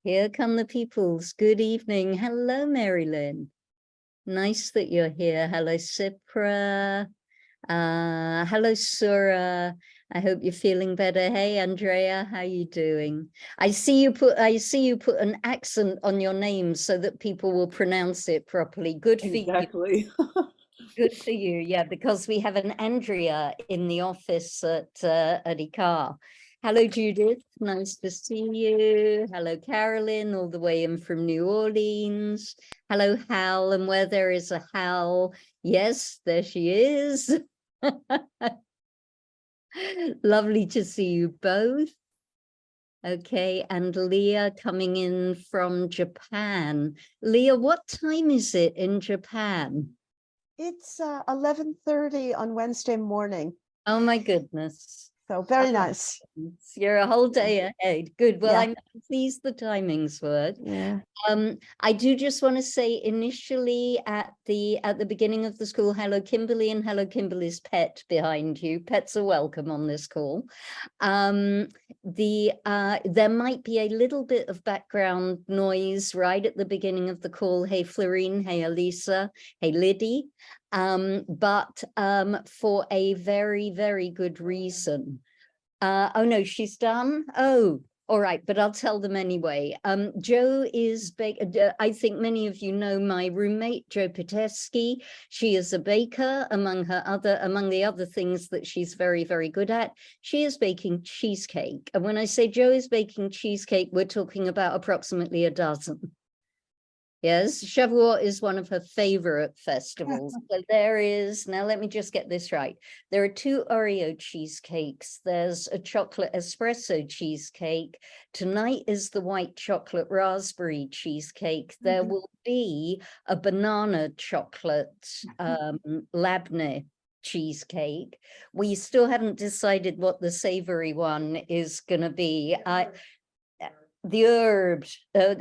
Here come the peoples. Good evening. Hello, Marilyn. Nice that you're here. Hello, Sipra. Hello, Sura. I hope you're feeling better. Hey, Andrea, how you doing? I see you put an accent on your name so that people will pronounce it properly. Good for you. Exactly. Good for you. Yeah, because we have an Andrea in the office at ICAR. Hello, Judith. Nice to see you. Hello, Carolyn, all the way in from New Orleans. Hello, Hal. And where there is a Hal, yes, there she is. Lovely to see you both. Okay, and Leah coming in from Japan. Leah, what time is it in Japan? It's 11:30 on Wednesday morning. Oh my goodness. So very nice. You're a whole day ahead. Good. Well, Yeah. I'm pleased the timings work. Yeah. I do just want to say initially at the beginning of the school, hello Kimberly and hello Kimberly's pet behind you. Pets are welcome on this call. There might be a little bit of background noise right at the beginning of the call. Hey Florine, hey Elisa, hey Liddy. But for a very, very good reason. Oh no, she's done. Oh, all right, but I'll tell them anyway. Joe is, I think many of you know my roommate, Joe Petesky. She is a baker, among the other things that she's very, very good at. She is baking cheesecake. And when I say Joe is baking cheesecake, we're talking about approximately a dozen. Yes, Shavuot is one of her favorite festivals. So there is, now let me just get this right. There are 2 Oreo cheesecakes. There's a chocolate espresso cheesecake. Tonight is the white chocolate raspberry cheesecake. There will be a banana chocolate labneh cheesecake. We still haven't decided what the savory one is going to be. The herbed,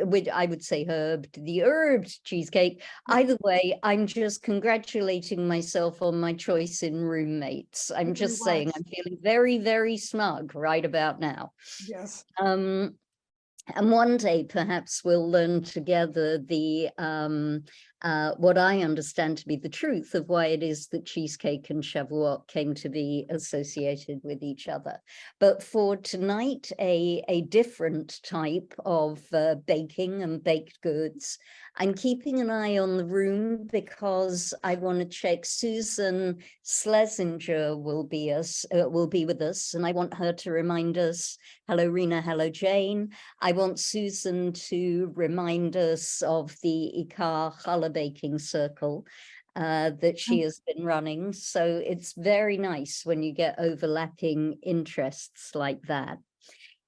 which I would say herbed, the herbed cheesecake. Either way, I'm just congratulating myself on my choice in roommates. I'm just saying I'm feeling very, very smug right about now. Yes. And one day perhaps we'll learn together the what I understand to be the truth of why it is that cheesecake and Shavuot came to be associated with each other. But for tonight, a different type of baking and baked goods. I'm keeping an eye on the room because I want to check Susan Schlesinger will be with us, and I want her to remind us. Hello, Rena. Hello, Jane. I want Susan to remind us of the ICAR challah baking circle that she has been running. So it's very nice when you get overlapping interests like that.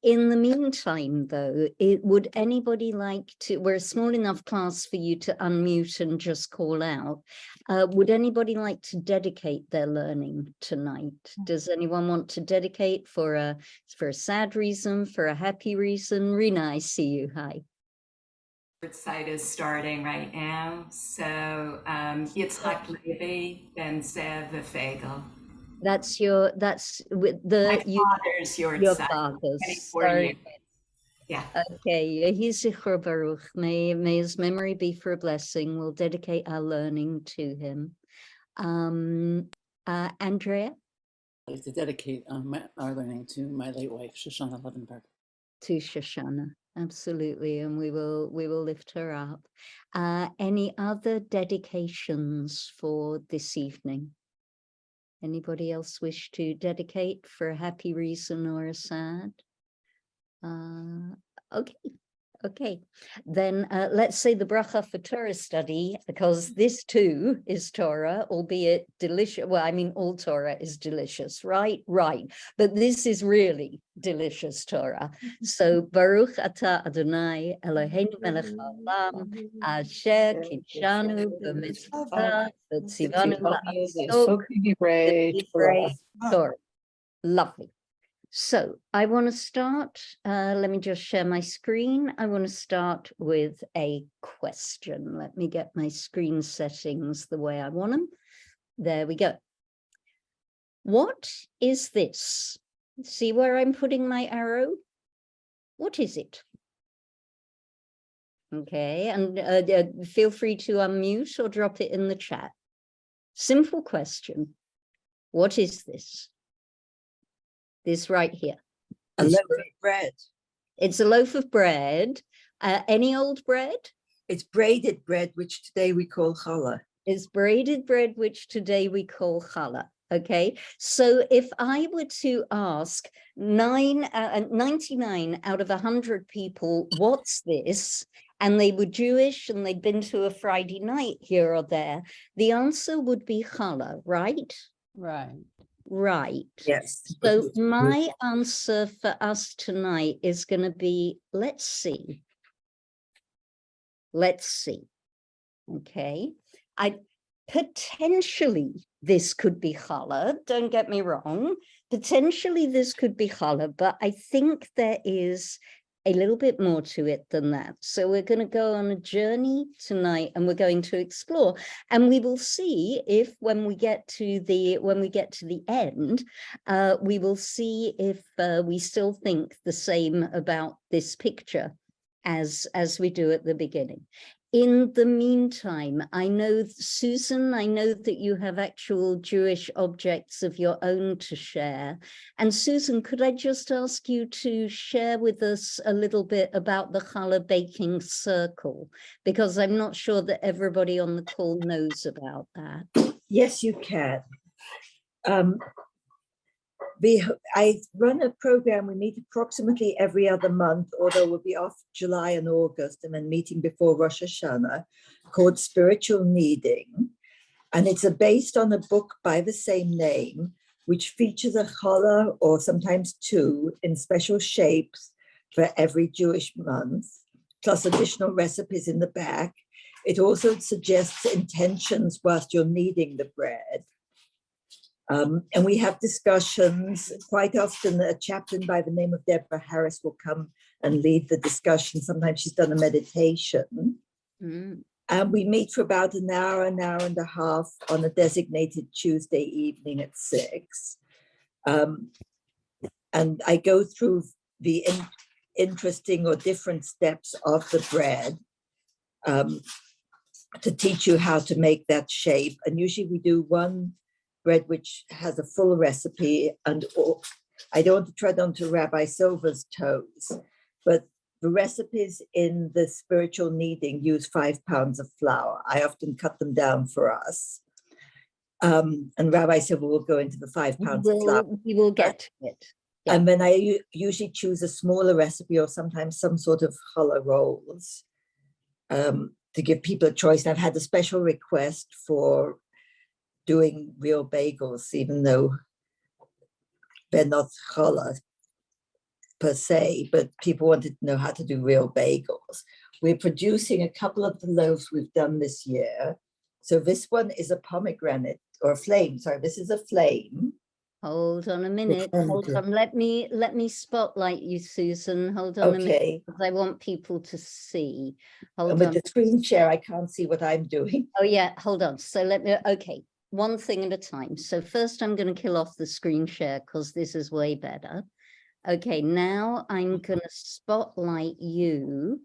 In the meantime, though, would anybody like to, we're a small enough class for you to unmute and just call out. Would anybody like to dedicate their learning tonight? Does anyone want to dedicate for a sad reason, for a happy reason? Rena, I see you. Hi. Site is starting right now. So Yitzhak Levi, Ben Zev, Fagel. That's with my father's your father's. Sorry. Yeah. Okay. Yehi zichro baruch. May his memory be for a blessing. We'll dedicate our learning to him. Andrea? I'd like to dedicate our learning to my late wife, Shoshana Levenberg. To Shoshana, absolutely, and we will lift her up. Any other dedications for this evening? Anybody else wish to dedicate for a happy reason or a sad? Okay. Then let's say the bracha for Torah study, because this too is Torah, albeit delicious. Well, I mean, all Torah is delicious, right? Right. But this is really delicious Torah. So Baruch Atah Adonai Eloheinu melech haolam asher kidshanu b'mitzvah v'tzivanu la'asok b'divrei Torah. Lovely. So I want to start, let me just share my screen. I want to start with a question. Let me get my screen settings the way I want them. There we go. What is this? See where I'm putting my arrow? What is it? Okay, and feel free to unmute or drop it in the chat. Simple question. What is this? This right here. A loaf of bread. It's a loaf of bread. Any old bread? It's braided bread, which today we call challah. It's braided bread, which today we call challah. Okay, so if I were to ask 99 out of 100 people, what's this? And they were Jewish and they'd been to a Friday night here or there, the answer would be challah, right? Right. Right. Yes. So my answer for us tonight is going to be, let's see. Let's see. Okay. Potentially this could be challah. Don't get me wrong. Potentially this could be challah, but I think there is a little bit more to it than that. So we're going to go on a journey tonight and we're going to explore, and we will see if when we get to the end, we will see if we still think the same about this picture as we do at the beginning. In the meantime, I know, Susan, I know that you have actual Jewish objects of your own to share. And Susan, could I just ask you to share with us a little bit about the challah baking circle? Because I'm not sure that everybody on the call knows about that. Yes, you can. I run a program. We meet approximately every other month, although we'll be off July and August, and then meeting before Rosh Hashanah, called Spiritual Kneading. And it's based on a book by the same name, which features a challah, or sometimes two, in special shapes for every Jewish month, plus additional recipes in the back. It also suggests intentions whilst you're kneading the bread. And we have discussions. Quite often a chaplain by the name of Deborah Harris will come and lead the discussion. Sometimes she's done a meditation. And we meet for about an hour and a half on a designated Tuesday evening at 6. And I go through the interesting or different steps of the bread to teach you how to make that shape. And usually we do one bread which has a full recipe, and I don't want to tread onto Rabbi Silver's toes, but the recipes in the spiritual kneading use 5 pounds of flour. I often cut them down for us. And Rabbi Silver will go into the 5 pounds of flour. We will get to it. Yeah. And then I usually choose a smaller recipe, or sometimes some sort of challah rolls, to give people a choice. And I've had a special request for doing real bagels, even though they're not challah per se, but people wanted to know how to do real bagels. We're producing a couple of the loaves we've done this year. So this one is a pomegranate, or a flame, sorry, this is a flame. Hold on a minute. Hold on. Let me spotlight you, Susan. Hold on a minute, because I want people to see. Hold and with on. the screen share, I can't see what I'm doing. Oh yeah, hold on. So let me, okay, one thing at a time. So first I'm going to kill off the screen share because this is way better. Okay, now I'm going to spotlight you.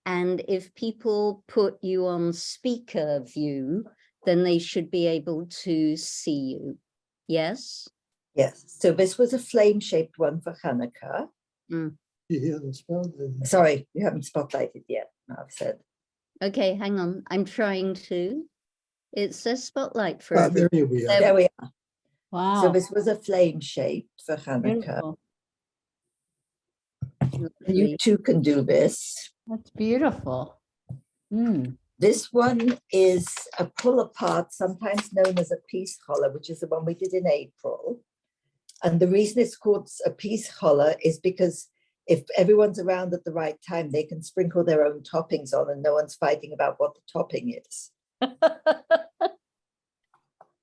And if people put you on speaker view, then they should be able to see you. Yes? Yes, so this was a flame-shaped one for Hanukkah. Sorry, you haven't spotlighted yet, I've said. Okay, hang on. I'm trying to. It says spotlight for There everyone. we are. There we are. Wow. So this was a flame-shaped for Hanukkah. Beautiful. You too can do this. That's beautiful. This one is a pull-apart, sometimes known as a peace challah, which is the one we did in April. And the reason it's called a peace challah is because if everyone's around at the right time, they can sprinkle their own toppings on and no one's fighting about what the topping is.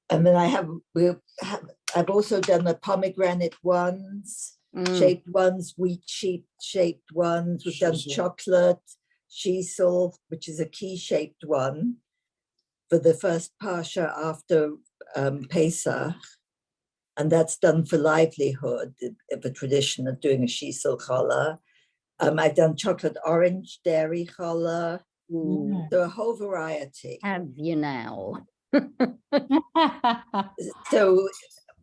And then I've also done the pomegranate ones, shaped ones, wheat shaped ones. We've done chocolate, shiesel, which is a key-shaped one for the first Pascha after Pesach. And that's done for livelihood, the tradition of doing a shiesel challah. I've done chocolate orange dairy challah. Ooh, So a whole variety. have you now? So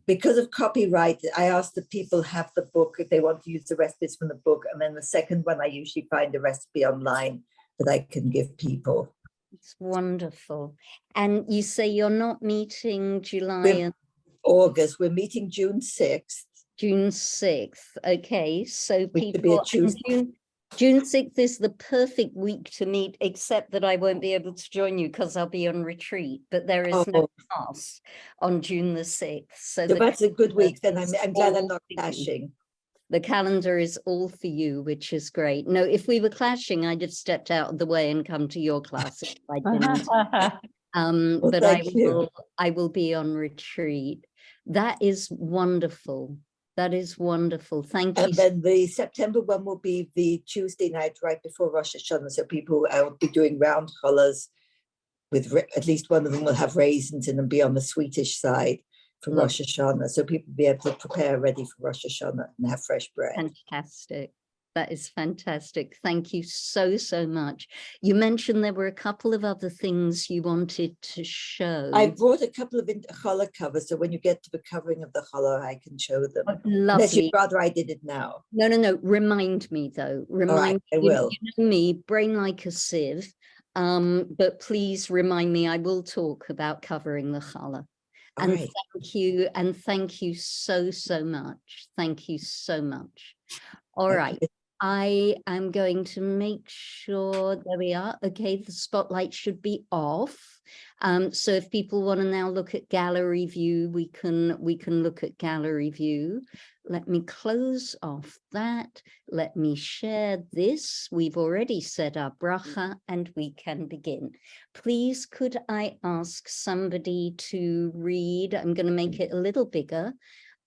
because of copyright, I ask that people have the book if they want to use the recipes from the book. And then the second one, I usually find a recipe online that I can give people. It's wonderful. And you say you're not meeting July We're and August, we're meeting June 6th. June 6th. Okay, so Which would be a people, and Tuesday. June 6th is the perfect week to meet, except that I won't be able to join you because I'll be on retreat, but there is no Oh, class on June the 6th. So so the that's a good calendar week. Then I'm is glad I'm all not for you. clashing. The calendar is all for you, which is great. No, if we were clashing, I'd have stepped out of the way and come to your class if I didn't. Well, But thank you. I will be on retreat. That is wonderful. That is wonderful. Thank you. And then the September one will be the Tuesday night right before Rosh Hashanah. So people will be doing round challahs with at least one of them will have raisins in and be on the sweetish side for Love. Rosh Hashanah. So people will be able to prepare ready for Rosh Hashanah and have fresh bread. Fantastic. That is fantastic. Thank you so, so much. You mentioned there were a couple of other things you wanted to show. I brought a couple of challah covers, so when you get to the covering of the challah, I can show them. Unless Lovely. you'd rather I did it now. No, no, no. Remind me though. Remind I me. will. You know me, brain like a sieve. But please remind me. I will talk about covering the challah. All And right. thank you so, so much. Thank you so much. All Okay. right. I am going to make sure, there we are. Okay, the spotlight should be off. So if people want to now look at gallery view, we can look at gallery view. Let me close off that. Let me share this. We've already said our bracha and we can begin. Please, could I ask somebody to read? I'm going to make it a little bigger.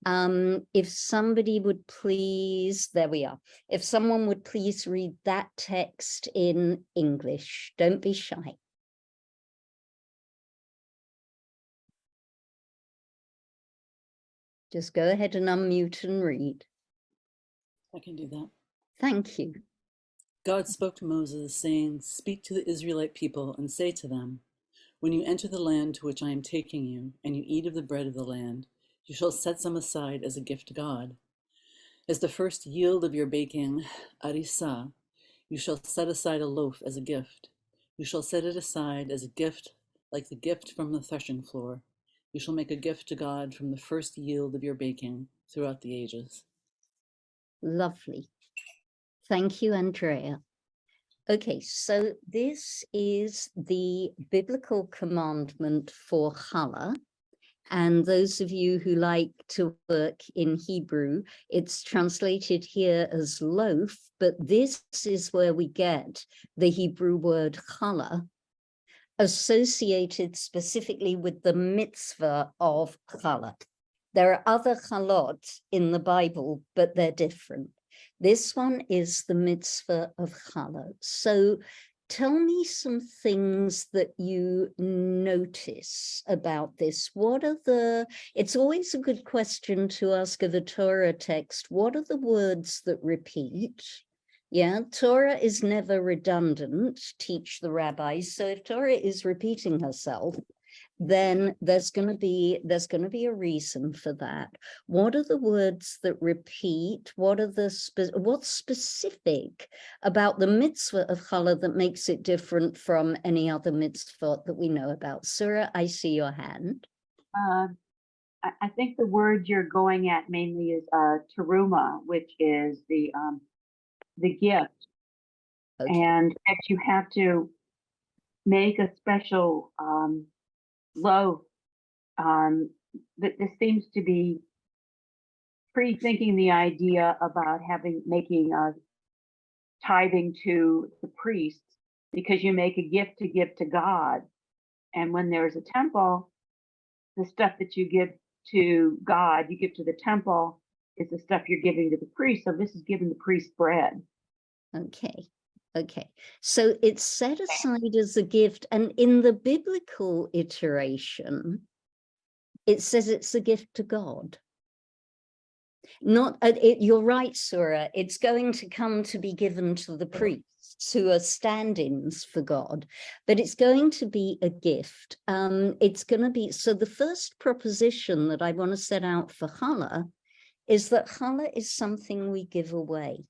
If somebody would please, there we are. If someone would please read that text in English, don't be shy. Just go ahead and unmute and read. I can do that. Thank you. God spoke to Moses, saying, "Speak to the Israelite people and say to them, when you enter the land to which I am taking you, and you eat of the bread of the land, you shall set some aside as a gift to God. As the first yield of your baking, arisa, you shall set aside a loaf as a gift. You shall set it aside as a gift, like the gift from the threshing floor. You shall make a gift to God from the first yield of your baking throughout the ages." Lovely. Thank you, Andrea. Okay, so this is the biblical commandment for challah. And those of you who like to work in Hebrew, it's translated here as loaf, but this is where we get the Hebrew word challah, associated specifically with the mitzvah of challah. There are other chalot in the Bible, but they're different. This one is the mitzvah of challah. So tell me some things that you notice about this. What are it's always a good question to ask of a Torah text. What are the words that repeat? Yeah, Torah is never redundant, teach the rabbis. So if Torah is repeating herself, then there's going to be a reason for that. What are the words that repeat? What are what's specific about the mitzvah of challah that makes it different from any other mitzvah that we know about? Surah, I see your hand. I think the word you're going at mainly is teruma, which is the gift, Okay. and that you have to make a special loaf. That this seems to be pre-thinking the idea about making tithing to the priests, because you make a gift to give to God, and when there's a temple, the stuff that you give to God, you give to the temple, is the stuff you're giving to the priest. So this is giving the priest bread. Okay. Okay. So it's set aside as a gift. And in the biblical iteration, it says it's a gift to God. Not, you're right, Surah. It's going to come to be given to the priest. who are stand-ins for God, but it's going to be a gift. It's going to be, so the first proposition that I want to set out for challah is that challah is something we give away.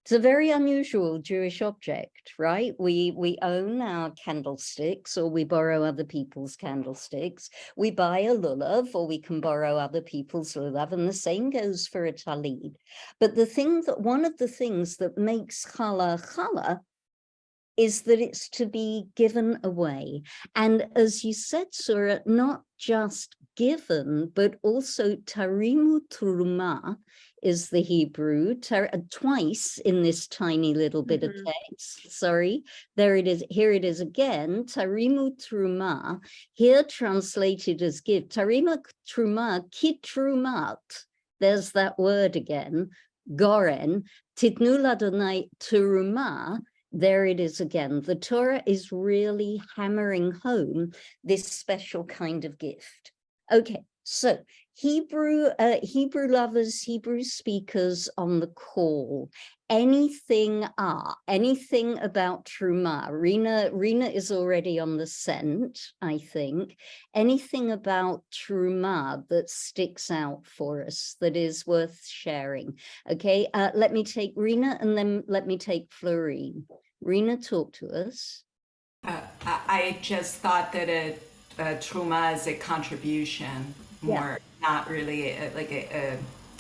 It's a very unusual Jewish object, right? We own our candlesticks, or we borrow other people's candlesticks. We buy a lulav, or we can borrow other people's lulav, and the same goes for a talid. But one of the things that makes challah challah is that it's to be given away. And as you said, Surah, not just given, but also tarimu turuma is the Hebrew, twice in this tiny little bit of text. Sorry, there it is. Here it is again, tarimu truma, here translated as give. Tarimu truma, kitrumat. There's that word again, goren, titnu ladonai turuma. There it is again. The Torah is really hammering home this special kind of gift. Okay, so Hebrew lovers, Hebrew speakers on the call. Anything about Truma? Rena is already on the scent, I think. Anything about Truma that sticks out for us that is worth sharing? Okay, let me take Rena, and then let me take Florine. Rena, talk to us. I just thought that a truma is a contribution, more not really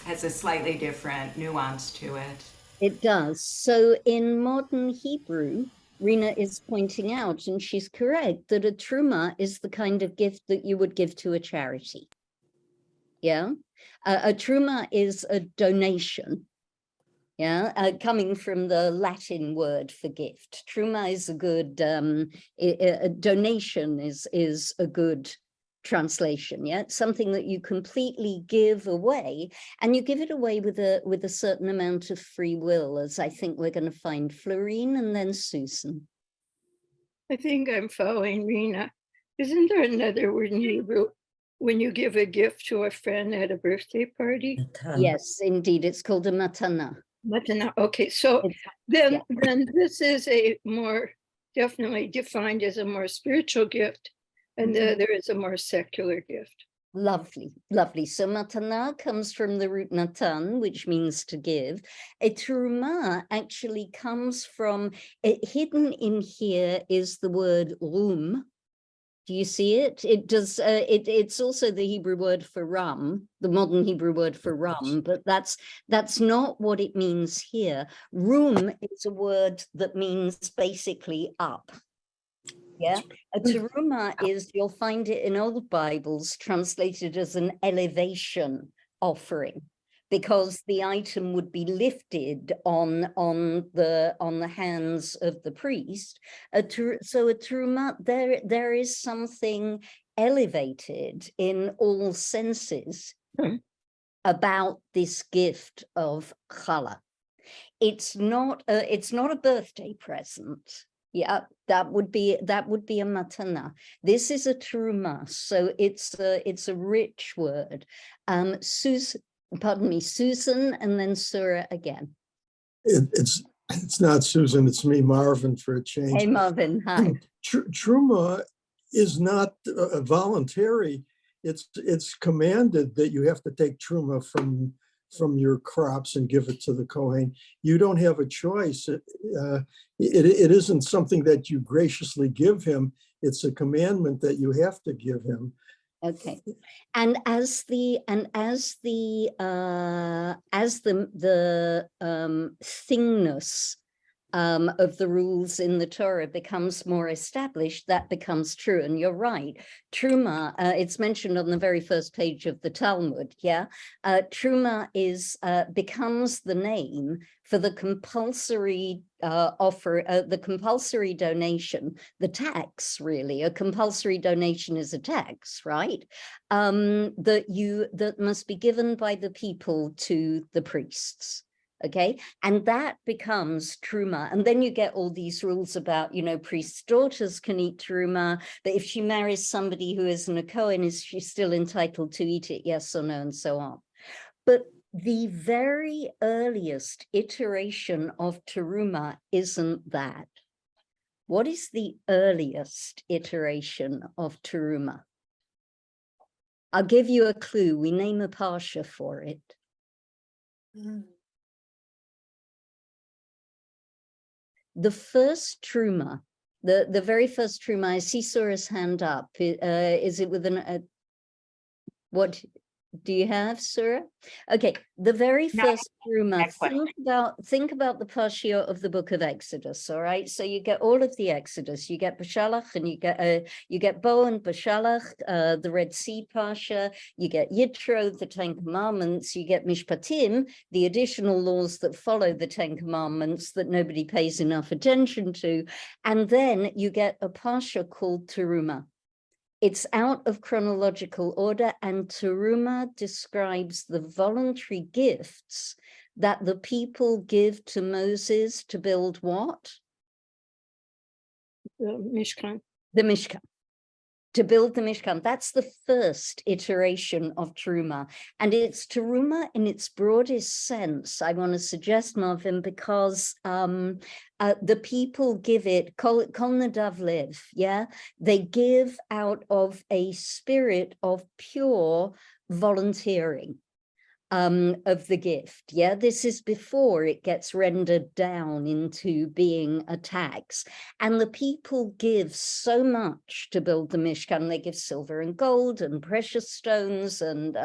has a slightly different nuance to it. It does. So in modern Hebrew, Rena is pointing out, and she's correct, that a truma is the kind of gift that you would give to a charity. Yeah, a truma is a donation. Yeah, coming from the Latin word for gift. Truma is a good, a donation is a good translation. Yeah, it's something that you completely give away, and you give it away with a certain amount of free will, as I think we're going to find Florine and then Susan. I think I'm following Rena. Isn't there another word in Hebrew when you give a gift to a friend at a birthday party? Yes, indeed. It's called a matana. Matana. Okay, so then this is a more definitely defined as a more spiritual gift, and there is a more secular gift. Lovely, lovely. So matana comes from the root natan, which means to give. A truma actually comes from, hidden in here is the word rum. Do you see it? It does. It's also the Hebrew word for rum, the modern Hebrew word for rum, but that's not what it means here. Rum is a word that means basically up. Yeah, a teruma is, you'll find it in old Bibles translated as an elevation offering, because the item would be lifted on the hands of the priest. So a teruma, there is something elevated in all senses about this gift of challah. It's not a birthday present. Yeah, that would be a matana. This is a teruma, so it's a rich word. Susan, and then Surah again. It's not Susan, it's me, Marvin, for a change. Hey, Marvin, hi. Truma is not voluntary. It's commanded that you have to take truma from your crops and give it to the Kohen. You don't have a choice. It isn't something that you graciously give him. It's a commandment that you have to give him. Okay, and as the thingness of the rules in the Torah becomes more established, that becomes true. And you're right, Truma, it's mentioned on the very first page of the Talmud, yeah? Truma becomes the name for the compulsory the compulsory donation, the tax, really. A compulsory donation is a tax, right? That must be given by the people to the priests. Okay, and that becomes truma. And then you get all these rules about, priests' daughters can eat truma, but if she marries somebody who isn't a Kohen, is she still entitled to eat it? Yes or no, and so on. But the very earliest iteration of teruma isn't that. What is the earliest iteration of teruma? I'll give you a clue. We name a parsha for it. The first truma, the very first truma, I see Sura's hand up. Is it with what do you have, Sura? Okay, the very No, first truma, that question. think about the parsha of the book of Exodus, all right? So you get all of the Exodus, you get Bashalach, and you get Bo and Bashalach, the Red Sea parsha, you get Yitro, the Ten Commandments, you get Mishpatim, the additional laws that follow the Ten Commandments that nobody pays enough attention to, and then you get a parsha called Teruma. It's out of chronological order, and Teruma describes the voluntary gifts that the people give to Moses to build what? The Mishkan. The Mishkan. To build the Mishkan. That's the first iteration of Teruma. And it's Teruma in its broadest sense, I want to suggest, Marvin, because the people give it, Kol Nadav Lev, yeah? They give out of a spirit of pure volunteering. Of the gift, yeah, this is before it gets rendered down into being a tax, and the people give so much to build the Mishkan. They give silver and gold and precious stones and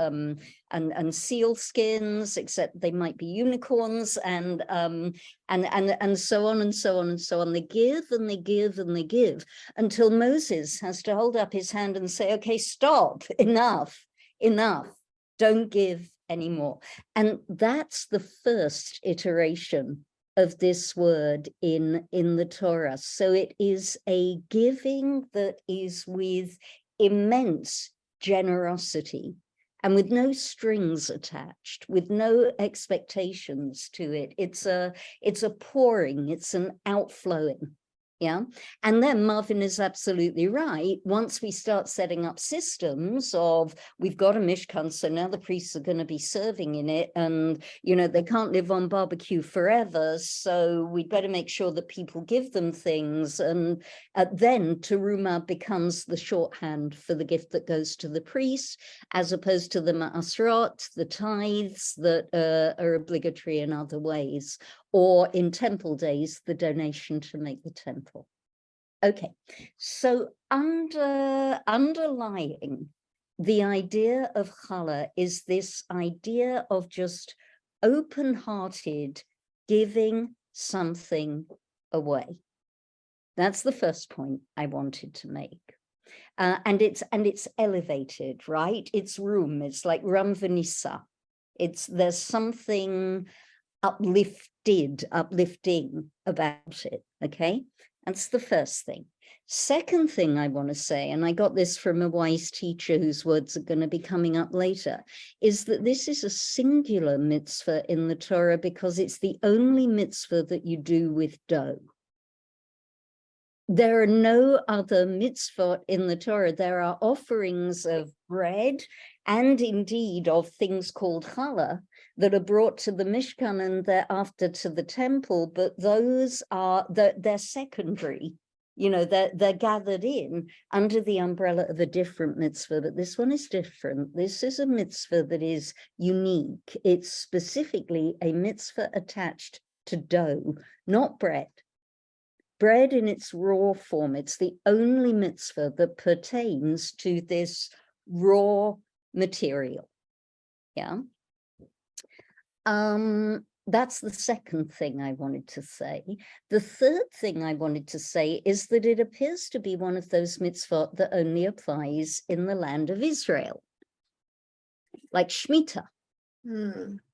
seal skins, except they might be unicorns, and so on and so on and so on. They give and they give and they give until Moses has to hold up his hand and say, "Okay, stop, enough, don't give anymore." And that's the first iteration of this word in the Torah. So it is a giving that is with immense generosity and with no strings attached, with no expectations to it. It's a pouring, it's an outflowing. Yeah. And then Marvin is absolutely right. Once we start setting up systems of, we've got a Mishkan, so now the priests are going to be serving in it, and, you know, they can't live on barbecue forever, so we'd better make sure that people give them things. And then teruma becomes the shorthand for the gift that goes to the priest, as opposed to the ma'asrot, the tithes that are obligatory in other ways, or in temple days, the donation to make the temple. Okay, so underlying the idea of challah is this idea of just open-hearted giving something away. That's the first point I wanted to make. And it's elevated, right? It's room. It's like ram v'nisa. There's something uplifting about it. Okay, that's the first thing. Second thing I want to say, and I got this from a wise teacher whose words are going to be coming up later, is that this is a singular mitzvah in the Torah because it's the only mitzvah that you do with dough. There are no other mitzvot in the Torah. There are offerings of bread and indeed of things called challah that are brought to the Mishkan and thereafter to the temple, but those are, they're secondary. You know, they're gathered in under the umbrella of a different mitzvah, but this one is different. This is a mitzvah that is unique. It's specifically a mitzvah attached to dough, not bread. Bread in its raw form, it's the only mitzvah that pertains to this raw material. Yeah. That's the second thing I wanted to say. The third thing I wanted to say is that it appears to be one of those mitzvot that only applies in the land of Israel, like Shemitah,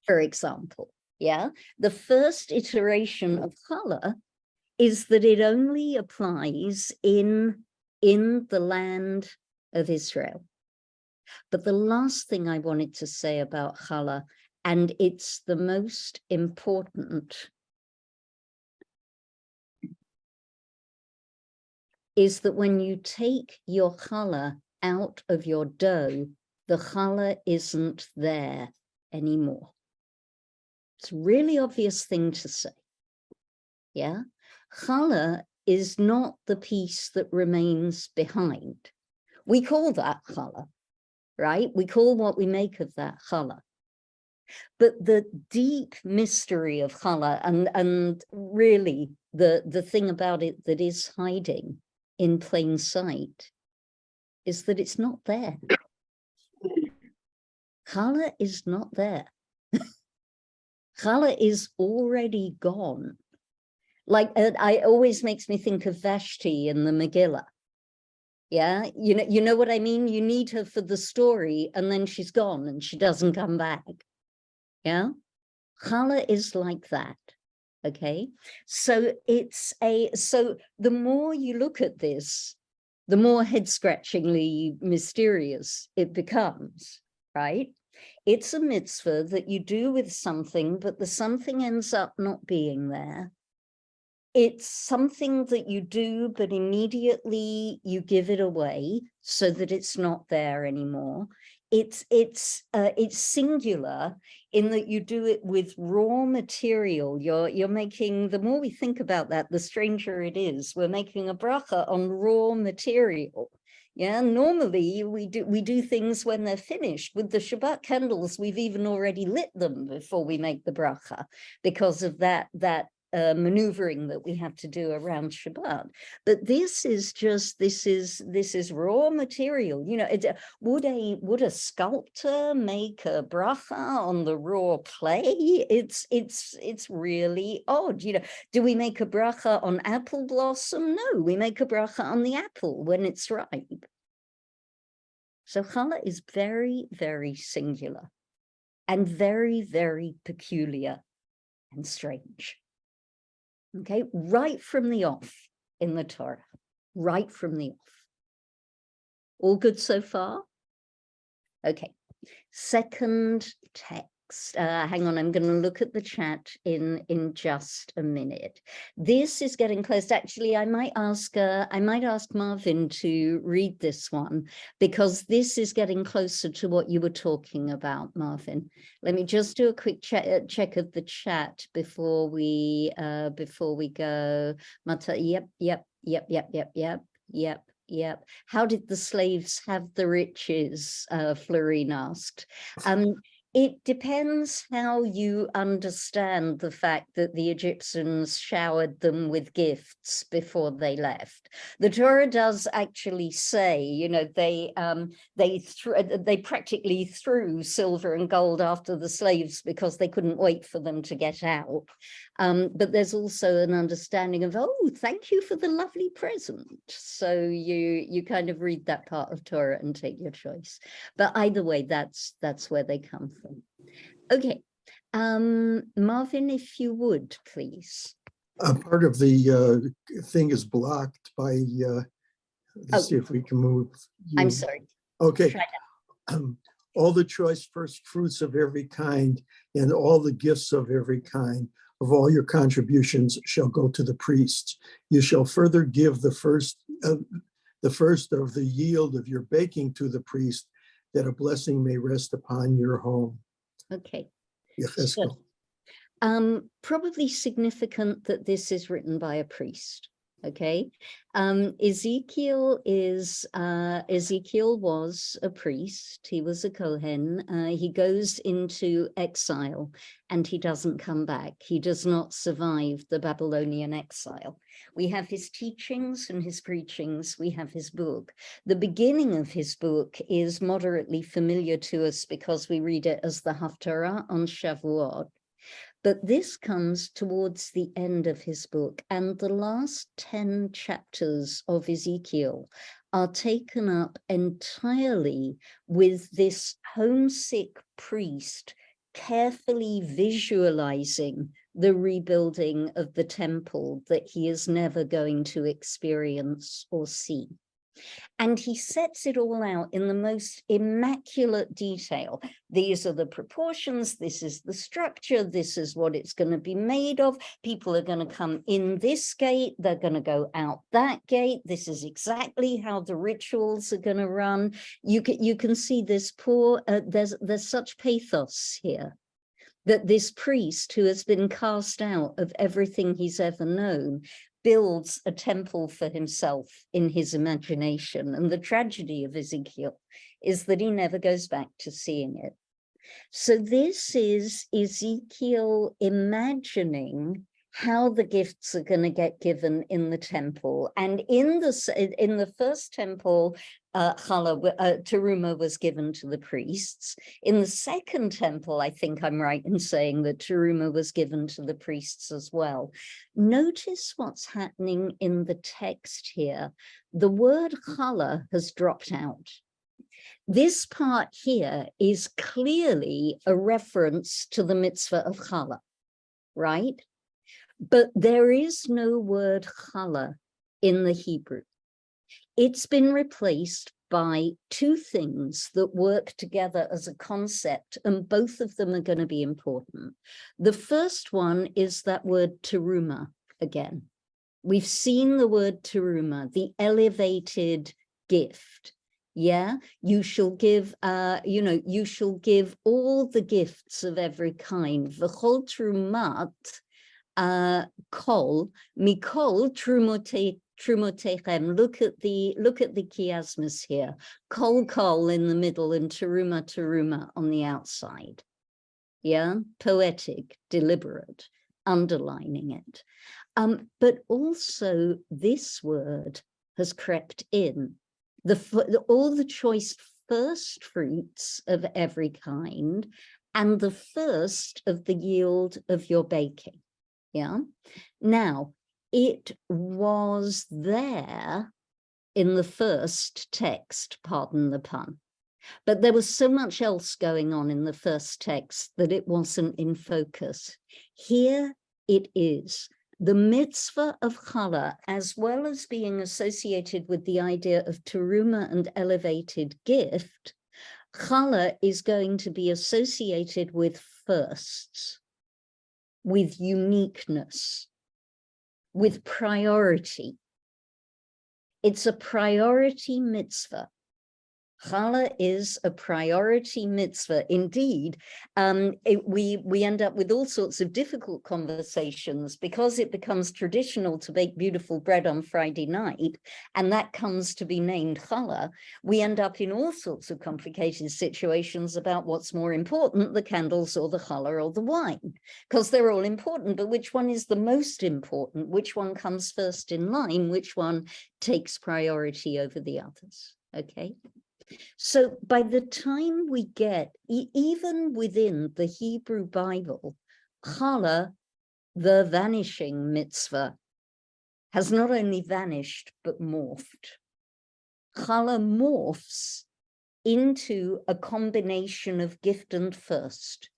for example. Yeah, the first iteration of challah is that it only applies in the land of Israel. But the last thing I wanted to say about challah, and it's the most important, is that when you take your challah out of your dough, the challah isn't there anymore. it's a really obvious thing to say. Yeah, challah is not the piece that remains behind. We call that challah, right? We call what we make of that challah. But the deep mystery of challah, and really the thing about it that is hiding in plain sight, is that it's not there. Challah is not there. Challah is already gone. Like, it always makes me think of Vashti in the Megillah. Yeah, you know what I mean? You need her for the story, and then she's gone and she doesn't come back. Yeah, challah is like that. Okay, so so the more you look at this, the more head-scratchingly mysterious it becomes, right? It's a mitzvah that you do with something, but the something ends up not being there. It's something that you do, but immediately you give it away so that it's not there anymore. It's singular in that you do it with raw material. You're making, the more we think about that, the stranger it is. We're making a bracha on raw material. Yeah, normally we do things when they're finished. With the Shabbat candles, we've even already lit them before we make the bracha because of that maneuvering that we have to do around Shabbat. But this is just, this is raw material. You know, would a sculptor make a bracha on the raw clay? It's really odd. You know, do we make a bracha on apple blossom? No, we make a bracha on the apple when it's ripe. So challah is very, very singular and very, very peculiar and strange. Okay, right from the off in the Torah, right from the off. All good so far? Okay, second text. Hang on, I'm going to look at the chat in just a minute. This is getting close. Actually, I might ask Marvin to read this one because this is getting closer to what you were talking about, Marvin. Let me just do a quick check of the chat before we go. Mata, yep. How did the slaves have the riches? Florine asked. It depends how you understand the fact that the Egyptians showered them with gifts before they left. The Torah does actually say, you know, they practically threw silver and gold after the slaves because they couldn't wait for them to get out. But there's also an understanding of, oh, thank you for the lovely present. So you kind of read that part of Torah and take your choice. But either way, that's where they come from. Okay, Marvin, if you would, please. Part of the thing is blocked by, let's see if we can move. I'm sorry. Okay. All the choice first fruits of every kind and all the gifts of every kind of all your contributions shall go to the priests. You shall further give the first of the yield of your baking to the priest, that a blessing may rest upon your home. Okay. So, probably significant that this is written by a priest. Okay, Ezekiel was a priest. He was a Kohen. He goes into exile and he doesn't come back. He does not survive the Babylonian exile. We have his teachings and his preachings. We have his book. The beginning of his book is moderately familiar to us because we read it as the Haftarah on Shavuot. But this comes towards the end of his book, and the last 10 chapters of Ezekiel are taken up entirely with this homesick priest carefully visualizing the rebuilding of the temple that he is never going to experience or see. And he sets it all out in the most immaculate detail. These are the proportions, this is the structure, this is what it's going to be made of. People are going to come in this gate, they're going to go out that gate. This is exactly how the rituals are going to run. You can see this there's such pathos here. that this priest who has been cast out of everything he's ever known builds a temple for himself in his imagination. And the tragedy of Ezekiel is that he never goes back to seeing it. So this is Ezekiel imagining how the gifts are going to get given in the temple. And in the first temple, teruma was given to the priests. In the second temple, I think I'm right in saying that teruma was given to the priests as well. Notice what's happening in the text here. The word challah has dropped out. This part here is clearly a reference to the mitzvah of challah, right? But there is no word challah in the Hebrew. It's been replaced by two things that work together as a concept, and both of them are going to be important. The first one is that word teruma again. We've seen the word teruma, the elevated gift. Yeah, you shall give, you shall give all the gifts of every kind. V'chol trumat kol mikol trumotechem. Look at the chiasmus here. Kol in the middle and teruma on the outside. Yeah, poetic, deliberate, underlining it. But also this word has crept in. All the choice first fruits of every kind and the first of the yield of your baking. Yeah. Now, it was there in the first text, pardon the pun, but there was so much else going on in the first text that it wasn't in focus. Here it is. The mitzvah of challah, as well as being associated with the idea of teruma and elevated gift, challah is going to be associated with firsts, with uniqueness, with priority. It's a priority mitzvah. Challah is a priority mitzvah. Indeed, we end up with all sorts of difficult conversations because it becomes traditional to bake beautiful bread on Friday night, and that comes to be named challah. We end up in all sorts of complicated situations about what's more important, the candles or the challah or the wine, because they're all important, but which one is the most important? Which one comes first in line? Which one takes priority over the others? Okay. So by the time we get, even within the Hebrew Bible, challah, the vanishing mitzvah, has not only vanished, but morphed. Challah morphs into a combination of gift and first.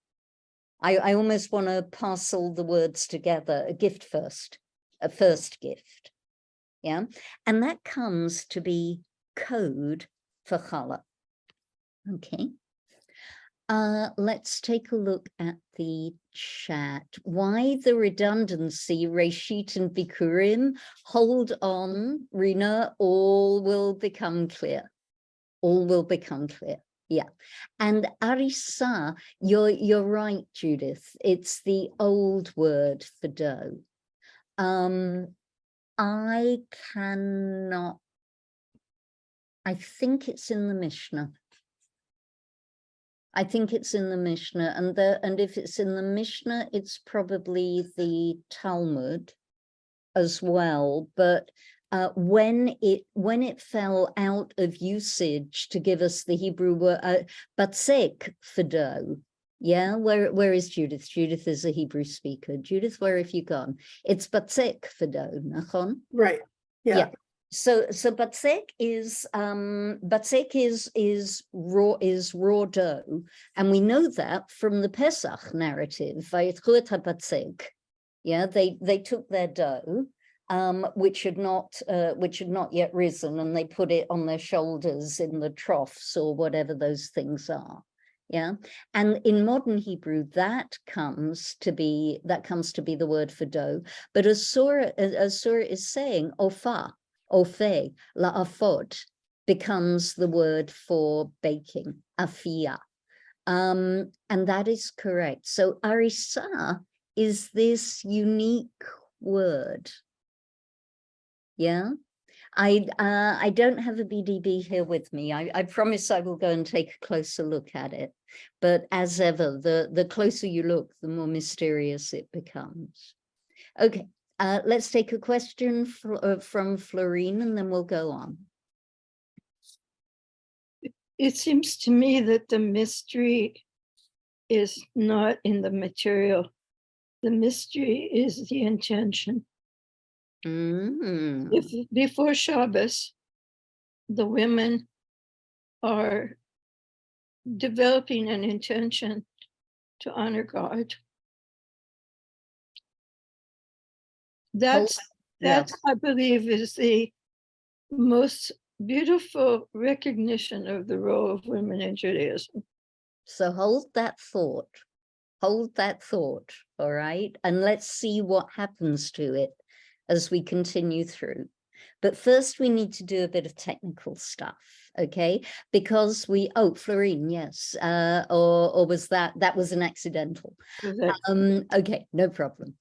I almost want to parcel the words together, a gift first, a first gift. Yeah, and that comes to be code for challah. Okay. Let's take a look at the chat. Why the redundancy, Reshit and Bikurim? Hold on, Rina, all will become clear. All will become clear. Yeah. And arisa, you're right, Judith. It's the old word for dough. I think it's in the Mishnah. I think it's in the Mishnah, and if it's in the Mishnah, it's probably the Talmud as well. But when it fell out of usage to give us the Hebrew word batzek for dough, yeah, where is Judith? Judith is a Hebrew speaker. Judith, where have you gone? It's batzek for dough, nachon? Right. Yeah. So batzek is raw dough, and we know that from the Pesach narrative. Yeah, they took their dough, which had not yet risen, and they put it on their shoulders in the troughs or whatever those things are. Yeah, and in modern Hebrew that comes to be the word for dough. But as Surah is saying, ofa. Ofe, la'afod, becomes the word for baking, afia. And that is correct. So arisa is this unique word. Yeah. I don't have a BDB here with me. I promise I will go and take a closer look at it. But as ever, the closer you look, the more mysterious it becomes. Okay, let's take a question from Florine, and then we'll go on. It seems to me that the mystery is not in the material. The mystery is the intention. Mm. If before Shabbos, the women are developing an intention to honor God. That's, I believe, is the most beautiful recognition of the role of women in Judaism. So hold that thought. Hold that thought, all right? And let's see what happens to it as we continue through. But first we need to do a bit of technical stuff, okay? Because Florine, yes. Or was that was an accidental. Okay, no problem.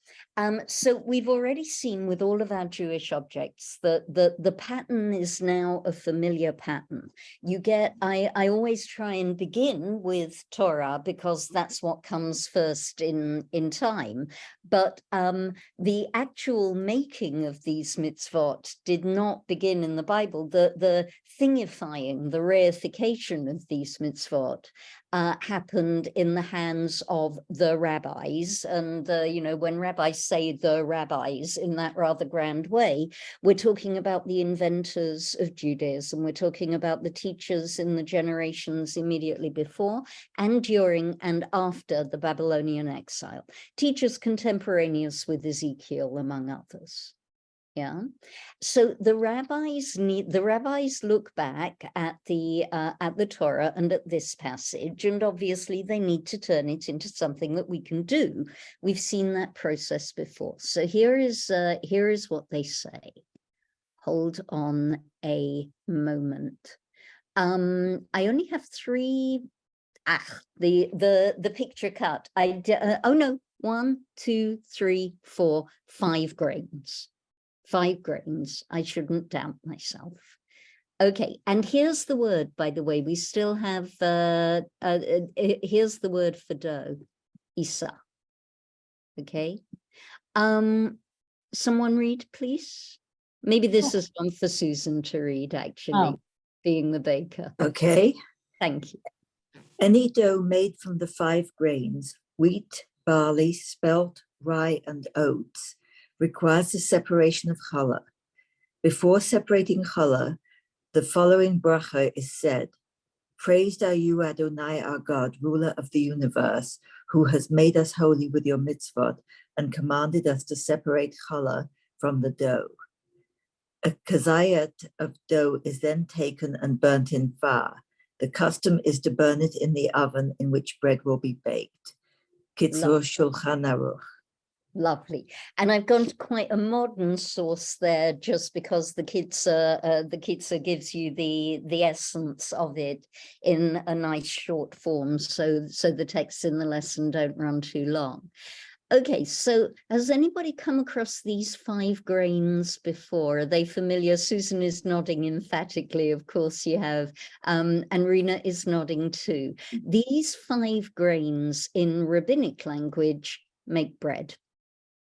So we've already seen with all of our Jewish objects that the pattern is now a familiar pattern. You get, I always try and begin with Torah because that's what comes first in time. But the actual making of these mitzvot did not begin in the Bible. The thingifying, the reification of these mitzvot happened in the hands of the rabbis. And, when rabbis say the rabbis in that rather grand way, we're talking about the inventors of Judaism. We're talking about the teachers in the generations immediately before and during and after the Babylonian exile. Teachers contemporaneous with Ezekiel, among others. Yeah. So the rabbis look back at the Torah and at this passage, and obviously they need to turn it into something that we can do. We've seen that process before. So here is what they say. Hold on a moment. I only have three. The picture cut. Oh no, 1, 2, 3, 4, 5 grains. 5 grains. I shouldn't doubt myself. Okay, and here's the word, by the way. We still have, here's the word for dough, isa. Okay. Someone read, please. Maybe this is one for Susan to read, actually, being the baker. Okay. Thank you. Any dough made from the 5 grains, wheat, barley, spelt, rye, and oats, requires the separation of challah. Before separating challah, the following bracha is said: Praised are you, Adonai, our God, ruler of the universe, who has made us holy with your mitzvot and commanded us to separate challah from the dough. A kazayat of dough is then taken and burnt in fire. The custom is to burn it in the oven in which bread will be baked. Kitzur Shulchan Aruch. Lovely. And I've gone to quite a modern source there just because the Kitzur gives you the essence of it in a nice short form, so the texts in the lesson don't run too long. Okay, so has anybody come across these 5 grains before? Are they familiar? Susan is nodding emphatically, of course you have, and Rena is nodding too. These 5 grains in rabbinic language make bread.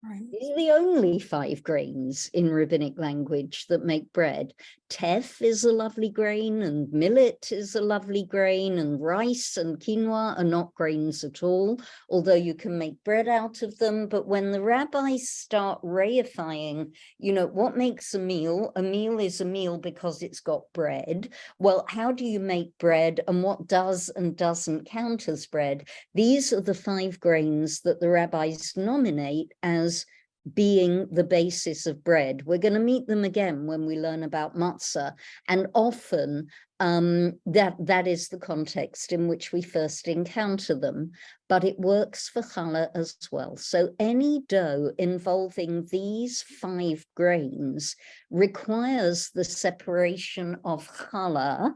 Right. These are the only 5 grains in rabbinic language that make bread. Teff is a lovely grain, and millet is a lovely grain, and rice and quinoa are not grains at all, although you can make bread out of them. But when the rabbis start reifying, what makes a meal? A meal is a meal because it's got bread. Well, how do you make bread, and what does and doesn't count as bread? These are the 5 grains that the rabbis nominate as being the basis of bread. We're going to meet them again when we learn about matzah, and often that is the context in which we first encounter them, but it works for challah as well. So any dough involving these 5 grains requires the separation of challah.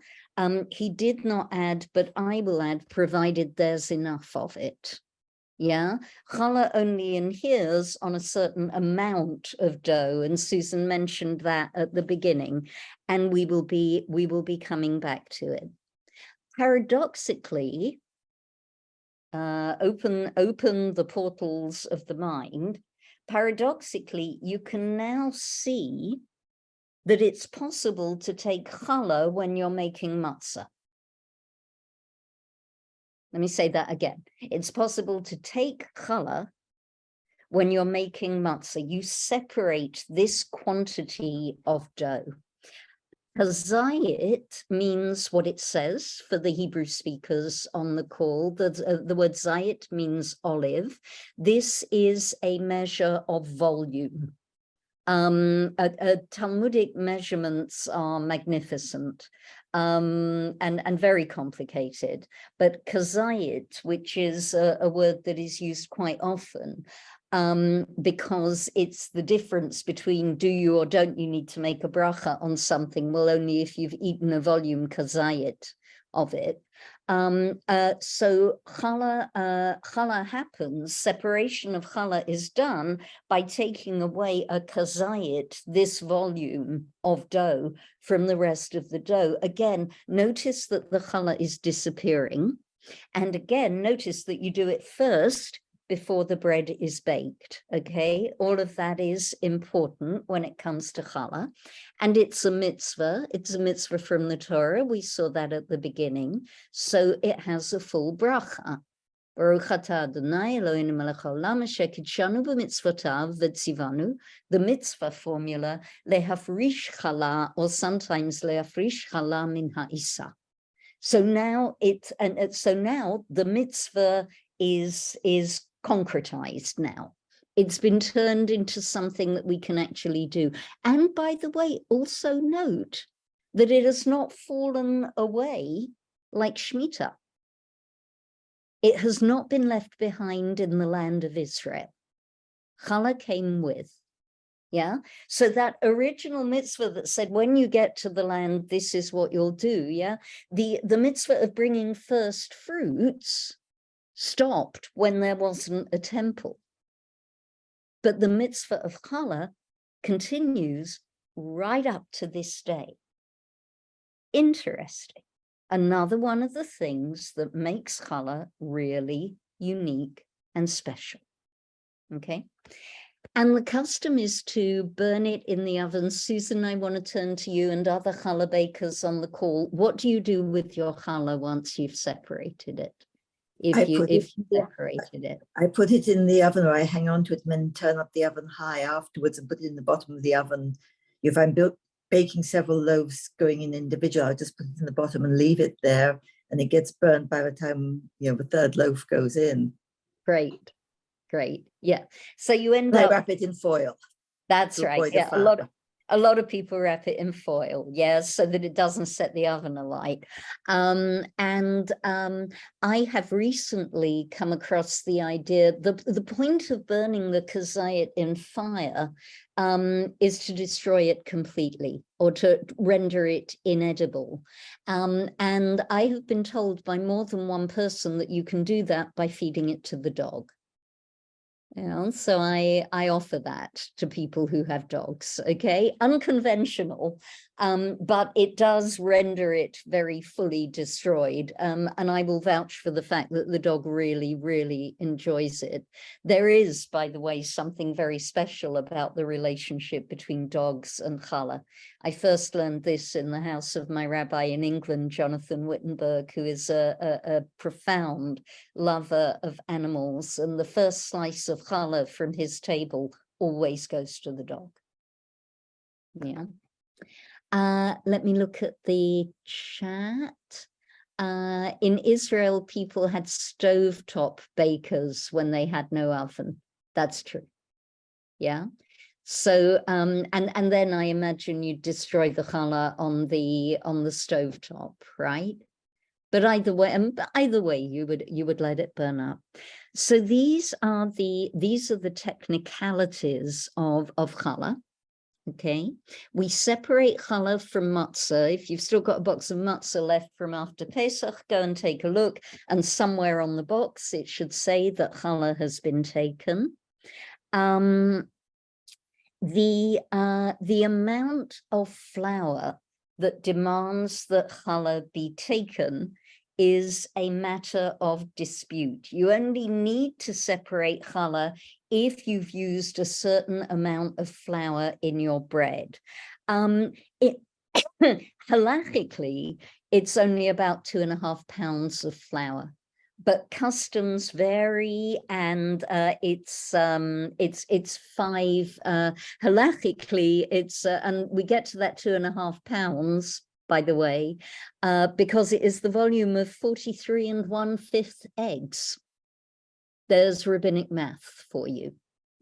He did not add, but I will add, provided there's enough of it. Yeah, challah only adheres on a certain amount of dough, and Susan mentioned that at the beginning, and we will be coming back to it. Paradoxically, open the portals of the mind. Paradoxically, you can now see that it's possible to take challah when you're making matzah. Let me say that again. It's possible to take challah when you're making matzah. You separate this quantity of dough. Hazayit means what it says for the Hebrew speakers on the call. The word zayit means olive. This is a measure of volume. Talmudic measurements are magnificent and very complicated, but kazayit, which is a word that is used quite often, because it's the difference between do you or don't you need to make a bracha on something, well, only if you've eaten a volume kazayit of it. So challah happens, separation of challah is done by taking away a kazayit, this volume of dough, from the rest of the dough. Again, notice that the challah is disappearing. And again, notice that you do it first before the bread is baked, okay? All of that is important when it comes to challah. And it's a mitzvah from the Torah. We saw that at the beginning. So it has a full bracha. Baruch atah Adonai Eloheinu melech haolam asher kidshanu b'mitzvotav v'tzivanu, the mitzvah formula, lehafrish challah, or sometimes lehafrish challah min ha'isa. So now the mitzvah is concretized now. It's been turned into something that we can actually do. And by the way, also note that it has not fallen away like Shemitah. It has not been left behind in the land of Israel. Challah came with. Yeah, so that original mitzvah that said, when you get to the land, this is what you'll do. Yeah, the mitzvah of bringing first fruits stopped when there wasn't a temple. But the mitzvah of challah continues right up to this day. Interesting. Another one of the things that makes challah really unique and special. Okay. And the custom is to burn it in the oven. Susan, I want to turn to you and other challah bakers on the call. What do you do with your challah once you've separated it? If you separated it. I put it in the oven, or I hang on to it and then turn up the oven high afterwards and put it in the bottom of the oven. If I'm baking several loaves going in individual, I just put it in the bottom and leave it there, and it gets burnt by the time the third loaf goes in. Great. Yeah. So you end up. I wrap it in foil. That's right. Yeah. A lot of people wrap it in foil, yes, so that it doesn't set the oven alight. I have recently come across the idea, the point of burning the kazayit in fire is to destroy it completely, or to render it inedible. And I have been told by more than one person that you can do that by feeding it to the dog. So I offer that to people who have dogs, okay? Unconventional, but it does render it very fully destroyed. And I will vouch for the fact that the dog really, really enjoys it. There is, by the way, something very special about the relationship between dogs and challah. I first learned this in the house of my rabbi in England, Jonathan Wittenberg, who is a profound lover of animals. And the first slice of challah from his table always goes to the dog. Yeah. Let me look at the chat. In Israel, people had stovetop bakers when they had no oven. That's true. Yeah. So and then I imagine you destroy the challah on the stovetop, right? But either way, you would let it burn up. So these are the technicalities of challah. Okay, we separate challah from matzah. If you've still got a box of matzah left from after Pesach, go and take a look. And somewhere on the box, it should say that challah has been taken. The amount of flour that demands that challah be taken is a matter of dispute. You only need to separate challah if you've used a certain amount of flour in your bread. Halachically, it's only about 2.5 pounds of flour, but customs vary, and it's 5 halachically. It's and we get to that 2.5 pounds, by the way, because it is the volume of 43 1/5 eggs. There's rabbinic math for you.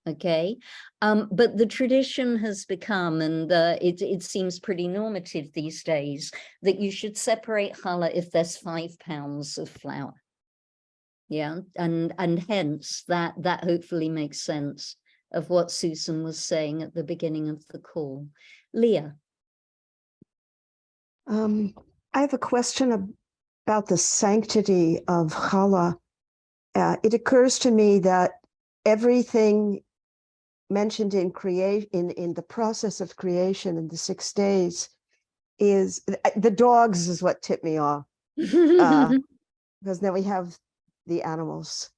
Okay, but the tradition has become, and it seems pretty normative these days, that you should separate challah if there's 5 pounds of flour. Yeah, and hence that hopefully makes sense of what Susan was saying at the beginning of the call. Leah. I have a question about the sanctity of challah. It occurs to me that everything mentioned in the process of creation in the 6 days is the dogs is what tipped me off, because then we have the animals.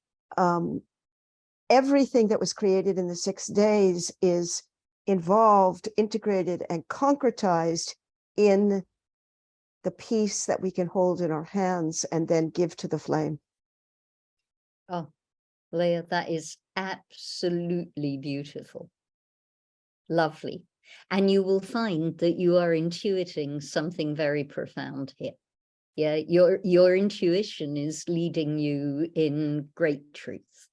Everything that was created in the 6 days is involved, integrated, and concretized in the piece that we can hold in our hands and then give to the flame. Oh, Leah, that is absolutely beautiful. Lovely. And you will find that you are intuiting something very profound here. Yeah, your intuition is leading you in great truth.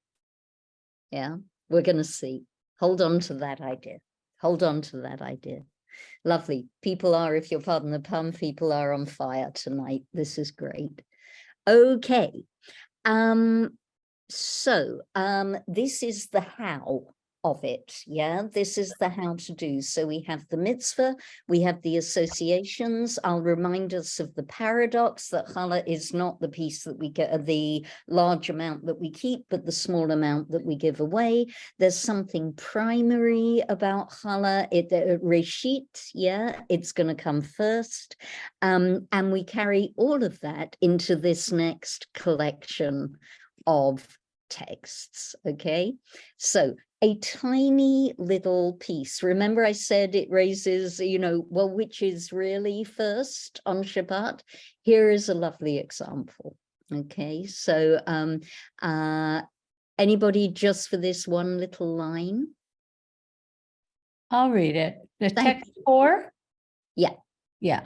Yeah, we're going to see. Hold on to that idea. Hold on to that idea. Lovely. People are, if you'll pardon the pun, people are on fire tonight. This is great. Okay. So this is the how of it. Yeah, this is the how to do. So we have the mitzvah, we have the associations. I'll remind us of the paradox that challah is not the piece that we get, the large amount that we keep, but the small amount that we give away. There's something primary about challah. Reshit, yeah, it's going to come first. And we carry all of that into this next collection of texts. Okay, so a tiny little piece. Remember I said it raises, well, which is really first on Shabbat? Here is a lovely example. Okay, so anybody just for this one little line? I'll read it. The Thank text 4? Yeah. Yeah.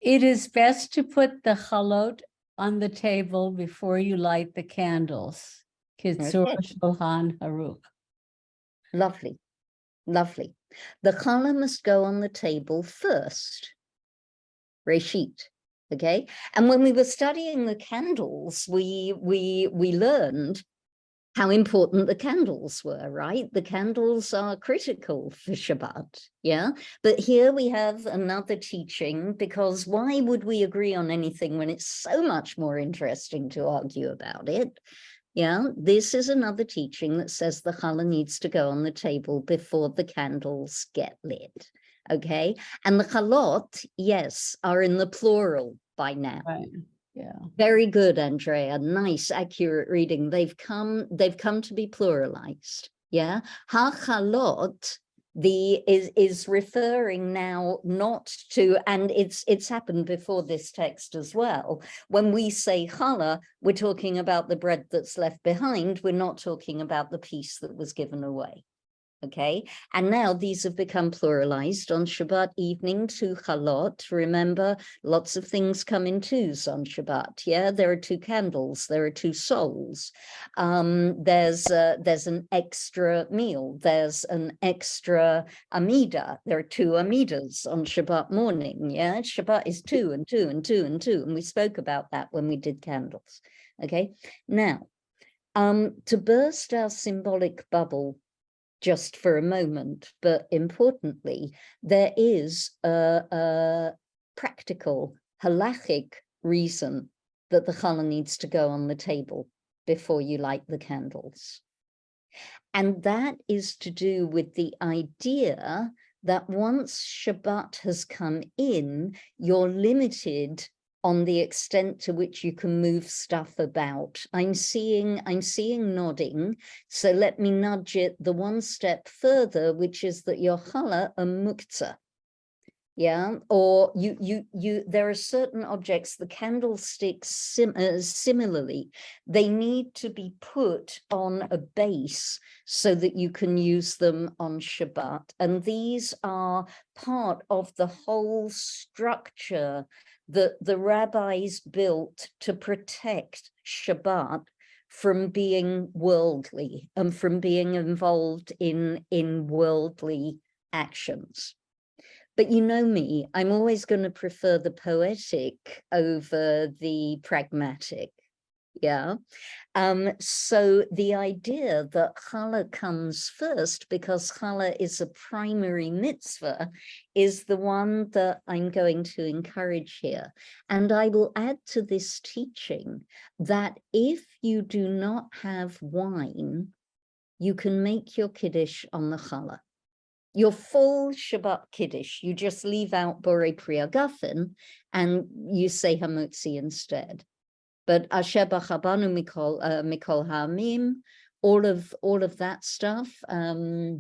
It is best to put the chalot on the table before you light the candles. Kitzur Shulchan Aruch. Lovely, lovely. The challah must go on the table first. Reshit. Okay, and when we were studying the candles, we learned how important the candles were, right? The candles are critical for Shabbat, yeah? But here we have another teaching, because why would we agree on anything when it's so much more interesting to argue about it? Yeah, this is another teaching that says the challah needs to go on the table before the candles get lit, okay? And the chalot, yes, are in the plural by now. Right. Yeah. Very good, Andrea. Nice, accurate reading. They've come to be pluralized. Yeah. Ha-chalot is referring now not to, and it's happened before this text as well. When we say challah, we're talking about the bread that's left behind. We're not talking about the piece that was given away. Okay, and now these have become pluralized on Shabbat evening, 2 chalot. Remember, lots of things come in twos on Shabbat. Yeah, there are 2 candles, there are 2 souls. There's an extra meal, there's an extra amida. There are 2 amidas on Shabbat morning. Yeah, Shabbat is 2 and 2 and 2 and 2, and we spoke about that when we did candles. Okay, now to burst our symbolic bubble just for a moment, but importantly, there is a practical, halachic reason that the challah needs to go on the table before you light the candles. And that is to do with the idea that once Shabbat has come in, you're limited on the extent to which you can move stuff about. I'm seeing nodding, so let me nudge it the one step further, which is that your challah are muktzah. Yeah, or there are certain objects, the candlesticks similarly, they need to be put on a base so that you can use them on Shabbat. And these are part of the whole structure that the rabbis built to protect Shabbat from being worldly and from being involved in worldly actions. But you know me, I'm always going to prefer the poetic over the pragmatic. Yeah. So the idea that challah comes first because challah is a primary mitzvah is the one that I'm going to encourage here. And I will add to this teaching that if you do not have wine, you can make your kiddush on the challah. Your full Shabbat Kiddush, you just leave out Borei Pri Hagafen and you say Hamotzi instead. But Asher B'Chabanu Mikol Ha'amim, all of that stuff. Why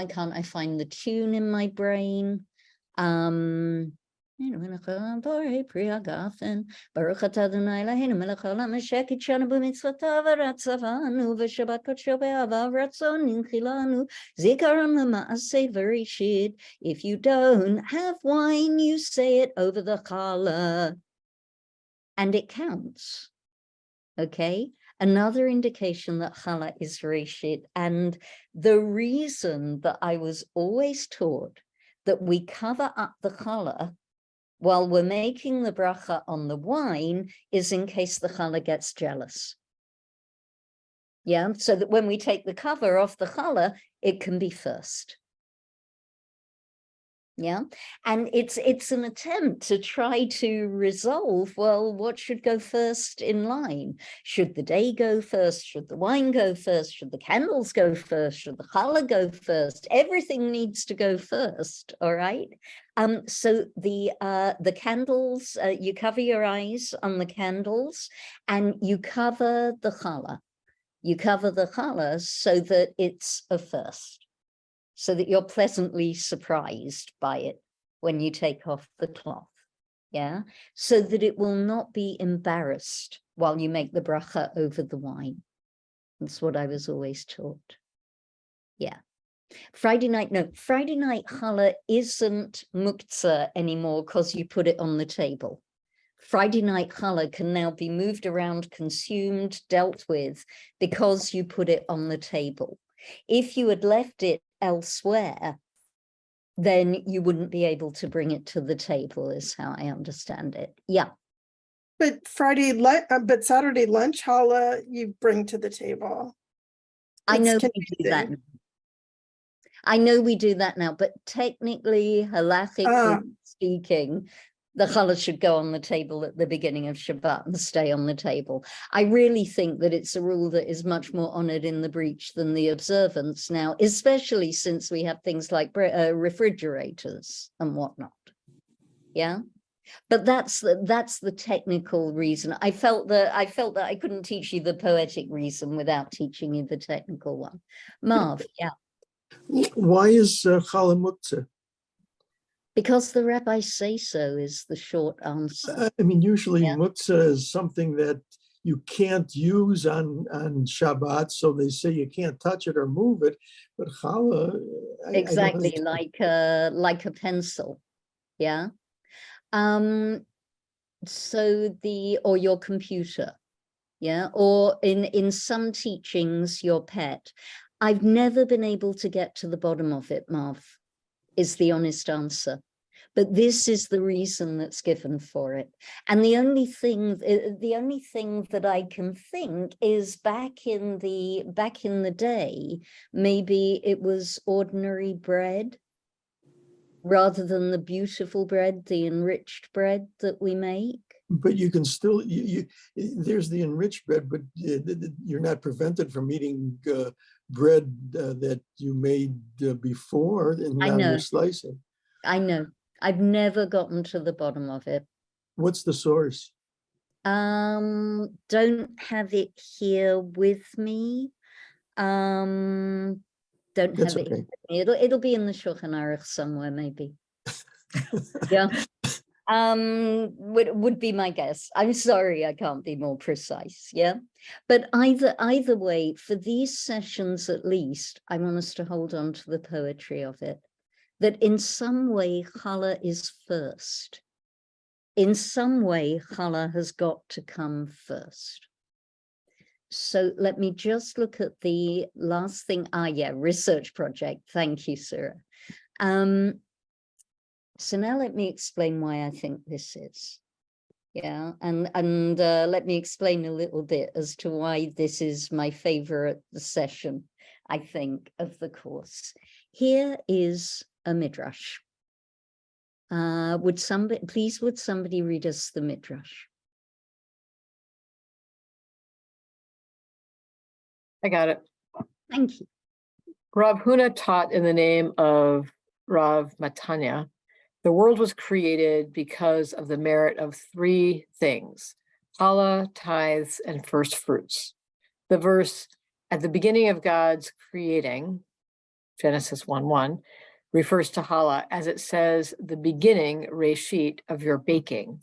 can't I find the tune in my brain? Borei Pri Hagafen, Baruch atah Adonai Eloheinu melech haolam asher kitshanu b'mitzvotav v'ratzavanu v'shabbat kodsho be'ahava v'ratzon nimchilanu zikaron l'ma'aseh v'rishit. If you don't have wine, you say it over the challah, and it counts. Okay, another indication that challah is reshit, and the reason that I was always taught that we cover up the challah while we're making the bracha on the wine is in case the challah gets jealous. Yeah, so that when we take the cover off the challah, it can be first. Yeah, and it's an attempt to try to resolve, well, what should go first in line? Should the day go first? Should the wine go first? Should the candles go first? Should the challah go first? Everything needs to go first, all right? So the candles, you cover your eyes on the candles and you cover the challah. You cover the challah so that it's a first, so that you're pleasantly surprised by it when you take off the cloth, yeah? So that it will not be embarrassed while you make the bracha over the wine. That's what I was always taught, yeah. Friday night challah isn't muktzah anymore because you put it on the table. Friday night challah can now be moved around, consumed, dealt with because you put it on the table. If you had left it elsewhere, then you wouldn't be able to bring it to the table, is how I understand it. Yeah. But Saturday lunch challah you bring to the table. I know we do that. I know we do that now, but technically, halachically speaking, the challah should go on the table at the beginning of Shabbat and stay on the table. I really think that it's a rule that is much more honored in the breach than the observance now, especially since we have things like refrigerators and whatnot. Yeah, but that's the technical reason. I felt that I couldn't teach you the poetic reason without teaching you the technical one. Marv, yeah. Why is challah muktzah? Because the rabbis say so is the short answer. I mean, usually muktzah is something that you can't use on Shabbat, so they say you can't touch it or move it. But challah, Exactly, like a pencil. Yeah. So or your computer. Yeah. Or in some teachings, your pet. I've never been able to get to the bottom of it, Marv, is the honest answer. But this is the reason that's given for it. And the only thing that I can think is back in the day, maybe it was ordinary bread rather than the beautiful bread, the enriched bread that we make. But you can still, there's the enriched bread, but you're not prevented from eating bread that you made before, and now you're slicing. I know. I've never gotten to the bottom of it. What's the source? Don't have it here with me. Don't That's have it. okay. It'll be in the Shulchan Aruch somewhere, maybe. Yeah. Would be my guess. I'm sorry, I can't be more precise. Yeah. But either way, for these sessions at least, I want us to hold on to the poetry of it. That in some way, challah is first. In some way, challah has got to come first. So let me just look at the last thing. Yeah, research project. Thank you, Sarah. So now let me explain why I think this is. Yeah, and let me explain a little bit as to why this is my favorite session, I think, of the course. Here is a midrash. Would somebody read us the midrash? I got it. Thank you. Rav Huna taught in the name of Rav Matanya. The world was created because of the merit of three things: challah, tithes, and first fruits. The verse, at the beginning of God's creating, Genesis 1:1, refers to challah as it says, the beginning, reshit, of your baking.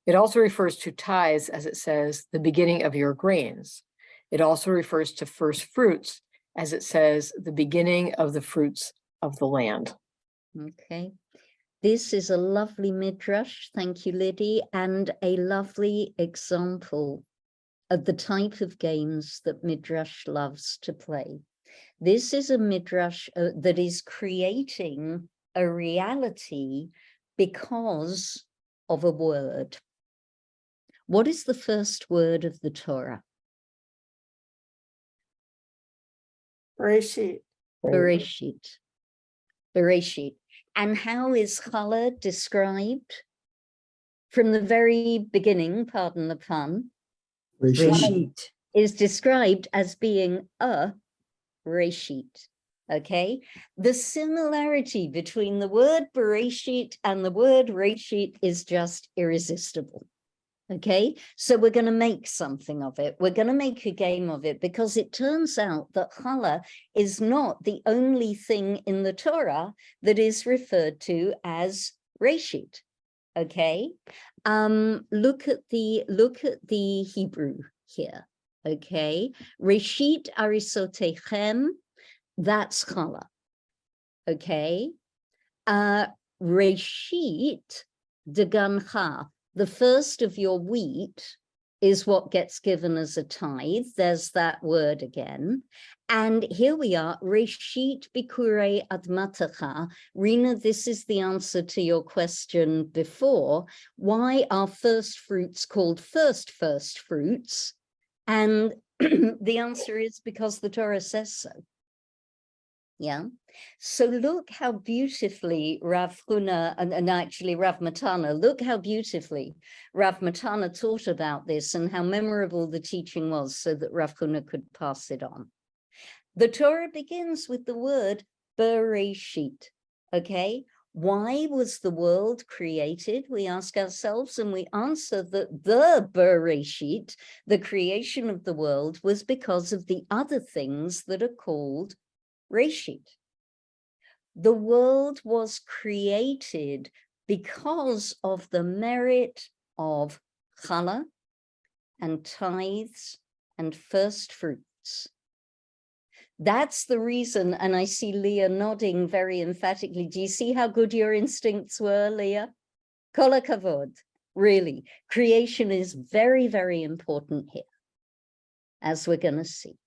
It also refers to tithes as it says, the beginning of your grains. It also refers to first fruits as it says, the beginning of the fruits of the land. Okay. This is a lovely midrash, thank you, Liddy, and a lovely example of the type of games that midrash loves to play. This is a midrash that is creating a reality because of a word. What is the first word of the Torah? Bereshit. Bereshit. Bereshit. And how is challah described? From the very beginning, pardon the pun, Reshit. is described as being a reshit. Okay, the similarity between the word bereshit and the word reshit is just irresistible. Okay, so we're going to make something of it. We're going to make a game of it because it turns out that challah is not the only thing in the Torah that is referred to as reshit. Okay, look at the Hebrew here. Okay, reshit arisotechem, that's challah. Okay, reshit degancha, the first of your wheat, is what gets given as a tithe. There's that word again. And here we are, reshit bikure admatacha. Rina, this is the answer to your question before. Why are first fruits called first fruits? And the answer is because the Torah says so. Yeah. So look how beautifully Rav Huna and actually Rav Matana, look how beautifully Rav Matana taught about this and how memorable the teaching was so that Rav Huna could pass it on. The Torah begins with the word Bereshit. Okay. Why was the world created? We ask ourselves, and we answer that the Bereshit, the creation of the world, was because of the other things that are called reshit. The world was created because of the merit of challah and tithes and first fruits. That's the reason, and I see Leah nodding very emphatically. Do you see how good your instincts were, Leah? Kol hakavod, really. Creation is very, very important here, as we're going to see.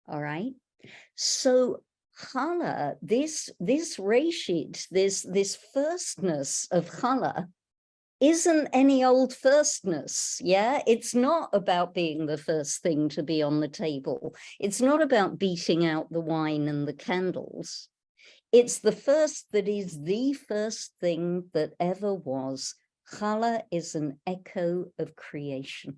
All right? So challah, this reshit, this firstness of challah, isn't any old firstness, yeah? It's not about being the first thing to be on the table. It's not about beating out the wine and the candles. It's the first that is the first thing that ever was. Challah is an echo of creation.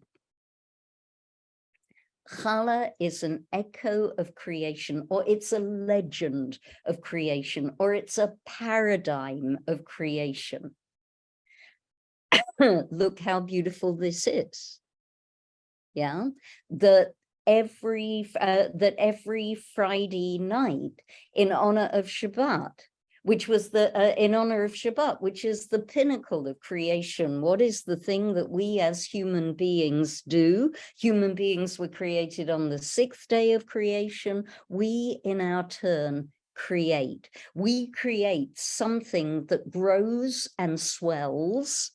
Challah is an echo of creation, or it's a legend of creation, or it's a paradigm of creation. Look how beautiful this is. Yeah, that every Friday night in honor of Shabbat, which was in honor of Shabbat, which is the pinnacle of creation. What is the thing that we as human beings do? Human beings were created on the 6th day of creation. We, in our turn, create. We create something that grows and swells,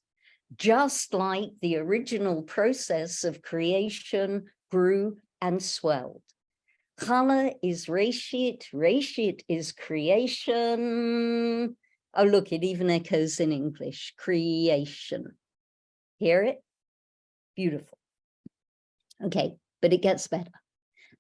just like the original process of creation grew and swelled. Challah is reshit, reshit is creation. Oh, look, it even echoes in English, creation. Hear it? Beautiful. Okay, but it gets better.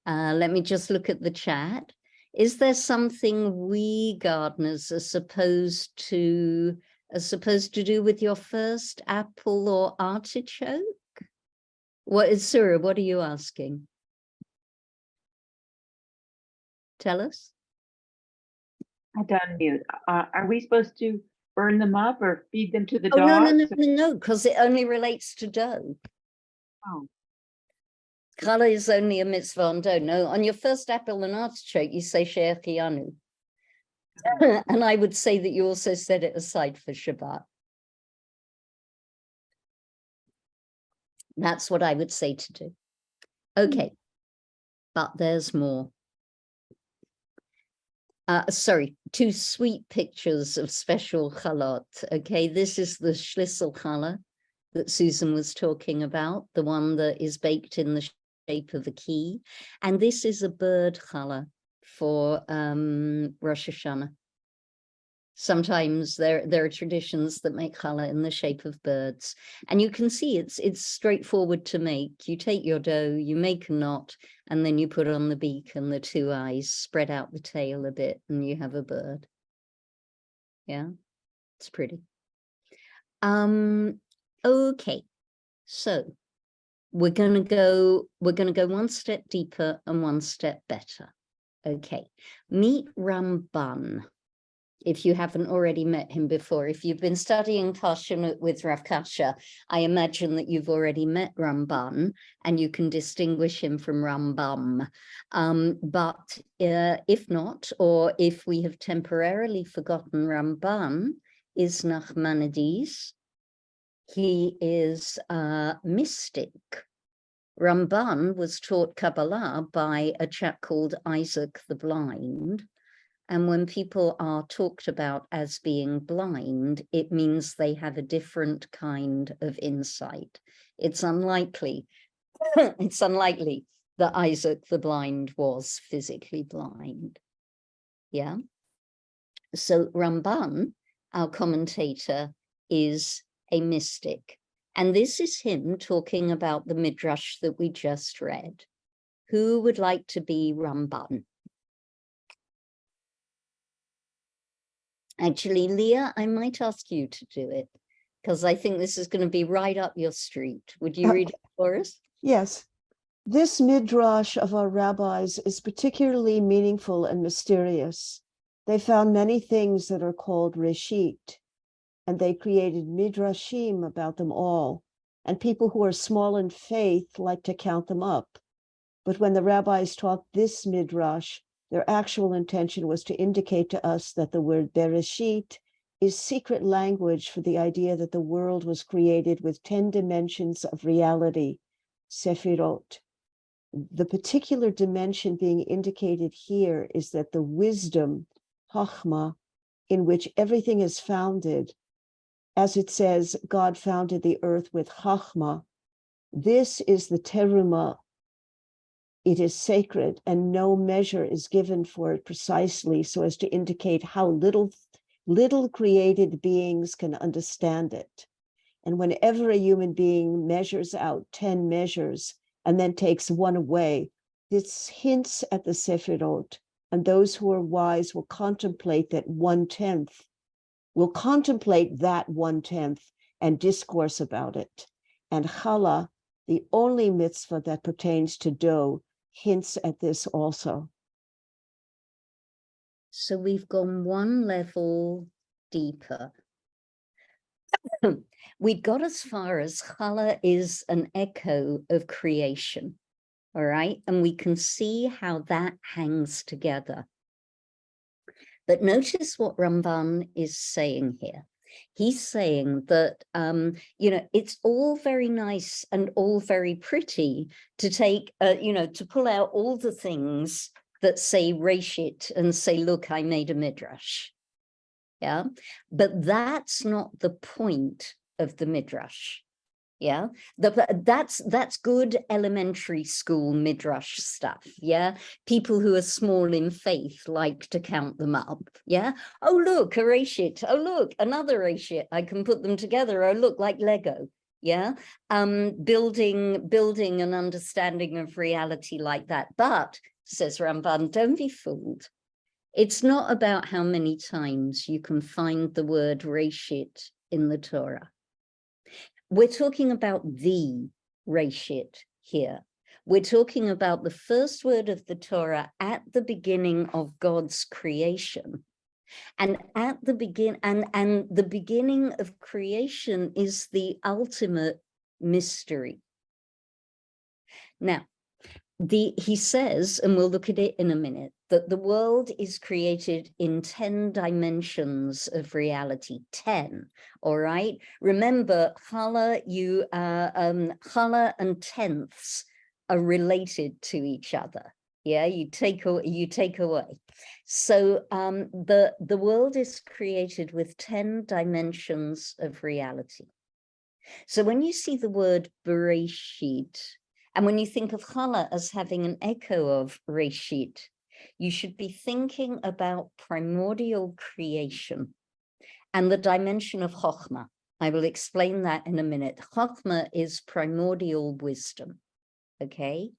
Let me just look at the chat. Is there something we gardeners are supposed to do with your first apple or artichoke? What is Surah? What are you asking? Tell us. I don't mute. Are we supposed to burn them up or feed them to the Oh, dogs? no, because it only relates to dough. Oh, Challah is only a mitzvah on dough. No, on your first apple and artichoke, you say she'echianu. And I would say that you also set it aside for Shabbat. That's what I would say to do. Okay, but there's more. Sorry, 2 sweet pictures of special chalot. Okay, this is the schlissel challah that Susan was talking about, the one that is baked in the shape of a key. And this is a bird challah for Rosh Hashanah. Sometimes there are traditions that make challah in the shape of birds. And you can see it's straightforward to make. You take your dough, you make a knot, and then you put on the beak and the 2 eyes, spread out the tail a bit, and you have a bird. Yeah, it's pretty. Okay, so we're gonna go one step deeper and one step better. Okay, meet Ramban. If you haven't already met him before, if you've been studying Parshanut with Rav Kasha, I imagine that you've already met Ramban and you can distinguish him from Rambam. But if not, or if we have temporarily forgotten, Ramban is Nachmanides. He is a mystic. Ramban was taught Kabbalah by a chap called Isaac the Blind. And when people are talked about as being blind, it means they have a different kind of insight. It's unlikely, that Isaac the Blind was physically blind. Yeah. So Ramban, our commentator, is a mystic. And this is him talking about the midrash that we just read. Who would like to be Ramban? Actually, Leah, I might ask you to do it because I think this is going to be right up your street. Would you read it for us? Yes. This midrash of our rabbis is particularly meaningful and mysterious. They found many things that are called reshit, and they created midrashim about them all. And people who are small in faith like to count them up. But when the rabbis taught this midrash, their actual intention was to indicate to us that the word Bereshit is secret language for the idea that the world was created with 10 dimensions of reality, Sefirot. The particular dimension being indicated here is that the wisdom, Chachma, in which everything is founded, as it says, God founded the earth with Chachma. This is the teruma. It is sacred, and no measure is given for it precisely so as to indicate how little created beings can understand it. And whenever a human being measures out 10 measures and then takes one away, this hints at the Sefirot, and those who are wise will contemplate that 1/10, will contemplate that 1/10 and discourse about it. And Chala, the only mitzvah that pertains to dough, hints at this also. So we've gone one level deeper. We got as far as Chala is an echo of creation, all right? And we can see how that hangs together. But notice what Ramban is saying here. He's saying that, it's all very nice and all very pretty to take, to pull out all the things that say Reshit and say, look, I made a midrash. Yeah, but that's not the point of the midrash. Yeah, that's good elementary school midrash stuff. Yeah, people who are small in faith like to count them up. Yeah, oh look, a reshit. Oh look, another reshit. I can put them together. Oh look, like Lego. Yeah, building an understanding of reality like that. But says Ramban, don't be fooled. It's not about how many times you can find the word reshit in the Torah. We're talking about the reshit here. We're talking about the first word of the Torah at the beginning of God's creation. And at the the beginning of creation is the ultimate mystery. Now, he says, and we'll look at it in a minute, that the world is created in 10 dimensions of reality, 10, all right? Remember, chala and tenths are related to each other. Yeah, you take away. So the world is created with 10 dimensions of reality. So when you see the word Bereshit, and when you think of Chala as having an echo of Reshit, you should be thinking about primordial creation and the dimension of Chokhmah. I will explain that in a minute. Chokhmah is primordial wisdom, okay?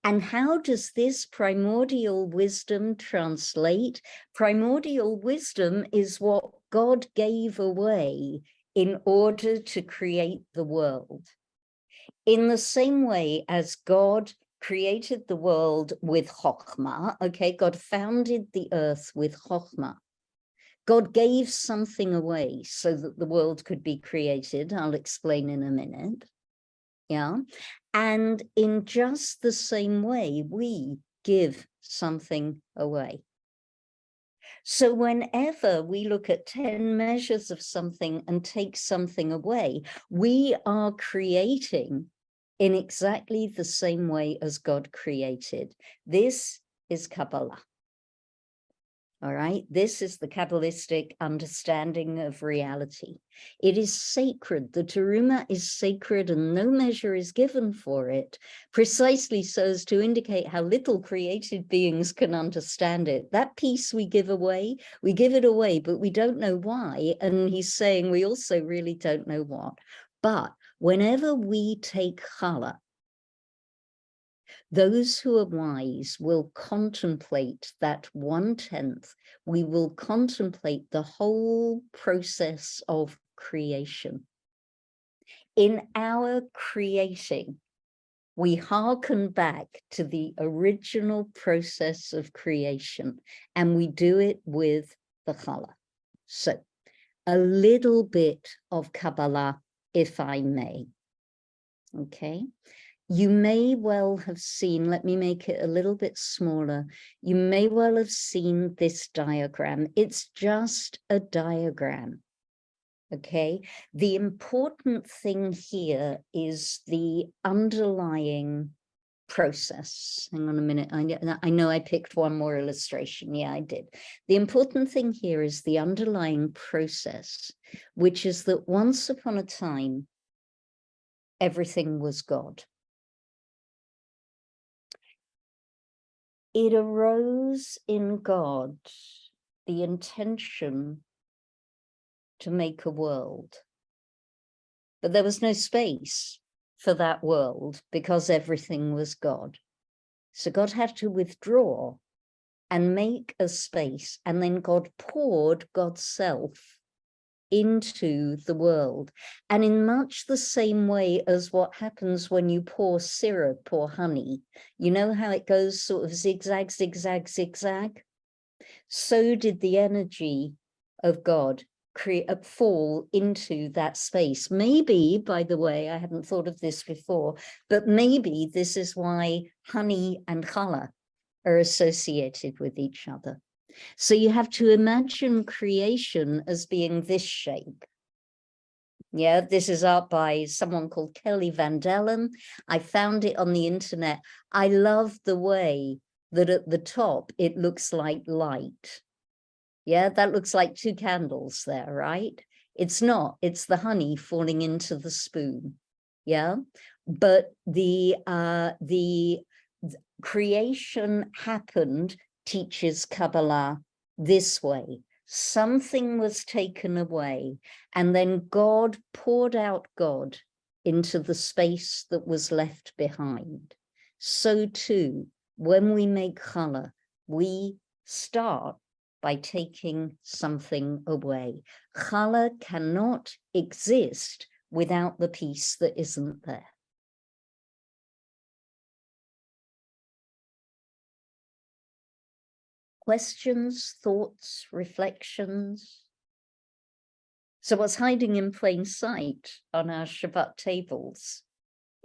And how does this primordial wisdom translate? Primordial wisdom is what God gave away in order to create the world. In the same way as God created the world with Chokhmah, okay, God founded the earth with Chokhmah. God gave something away so that the world could be created. I'll explain in a minute. Yeah. And in just the same way, we give something away. So whenever we look at 10 measures of something and take something away, we are creating in exactly the same way as God created. This is Kabbalah. All right, this is the Kabbalistic understanding of reality. It is sacred. The teruma is sacred and no measure is given for it, precisely so as to indicate how little created beings can understand it. That piece we give it away, but we don't know why. And he's saying we also really don't know what. But whenever we take challah, those who are wise will contemplate that 1/10. We will contemplate the whole process of creation. In our creating, we hearken back to the original process of creation, and we do it with the challah. So, a little bit of Kabbalah, if I may. Okay. You may well have seen, let me make it a little bit smaller. You may well have seen this diagram. It's just a diagram. Okay, the important thing here is the underlying process. Hang on a minute. I know I picked one more illustration. Yeah, I did. The important thing here is the underlying process, which is that once upon a time, everything was God. It arose in God the intention to make a world, but there was no space for that world because everything was God. So God had to withdraw and make a space, and then God poured God's self into the world. And in much the same way as what happens when you pour syrup or honey, you know how it goes sort of zigzag, zigzag, zigzag? So did the energy of God fall into that space. Maybe, by the way, I hadn't thought of this before, but maybe this is why honey and challah are associated with each other. So you have to imagine creation as being this shape. Yeah, this is art by someone called Kelly Van Dellen. I found it on the internet. I love the way that at the top it looks like light. Yeah, that looks like two candles there, right? It's not, it's the honey falling into the spoon. Yeah, but the creation happened, teaches Kabbalah, this way. Something was taken away, and then God poured out God into the space that was left behind. So too, when we make challah, we start by taking something away. Challah cannot exist without the piece that isn't there. Questions, thoughts, reflections? So what's hiding in plain sight on our Shabbat tables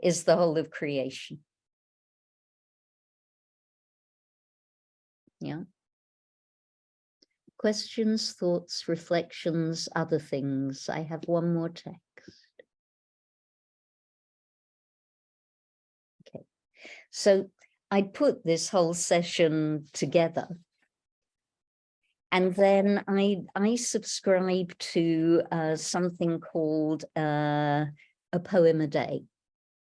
is the whole of creation. Yeah. Questions, thoughts, reflections, other things. I have one more text. Okay. So I put this whole session together. And then I subscribe to something called a poem a day.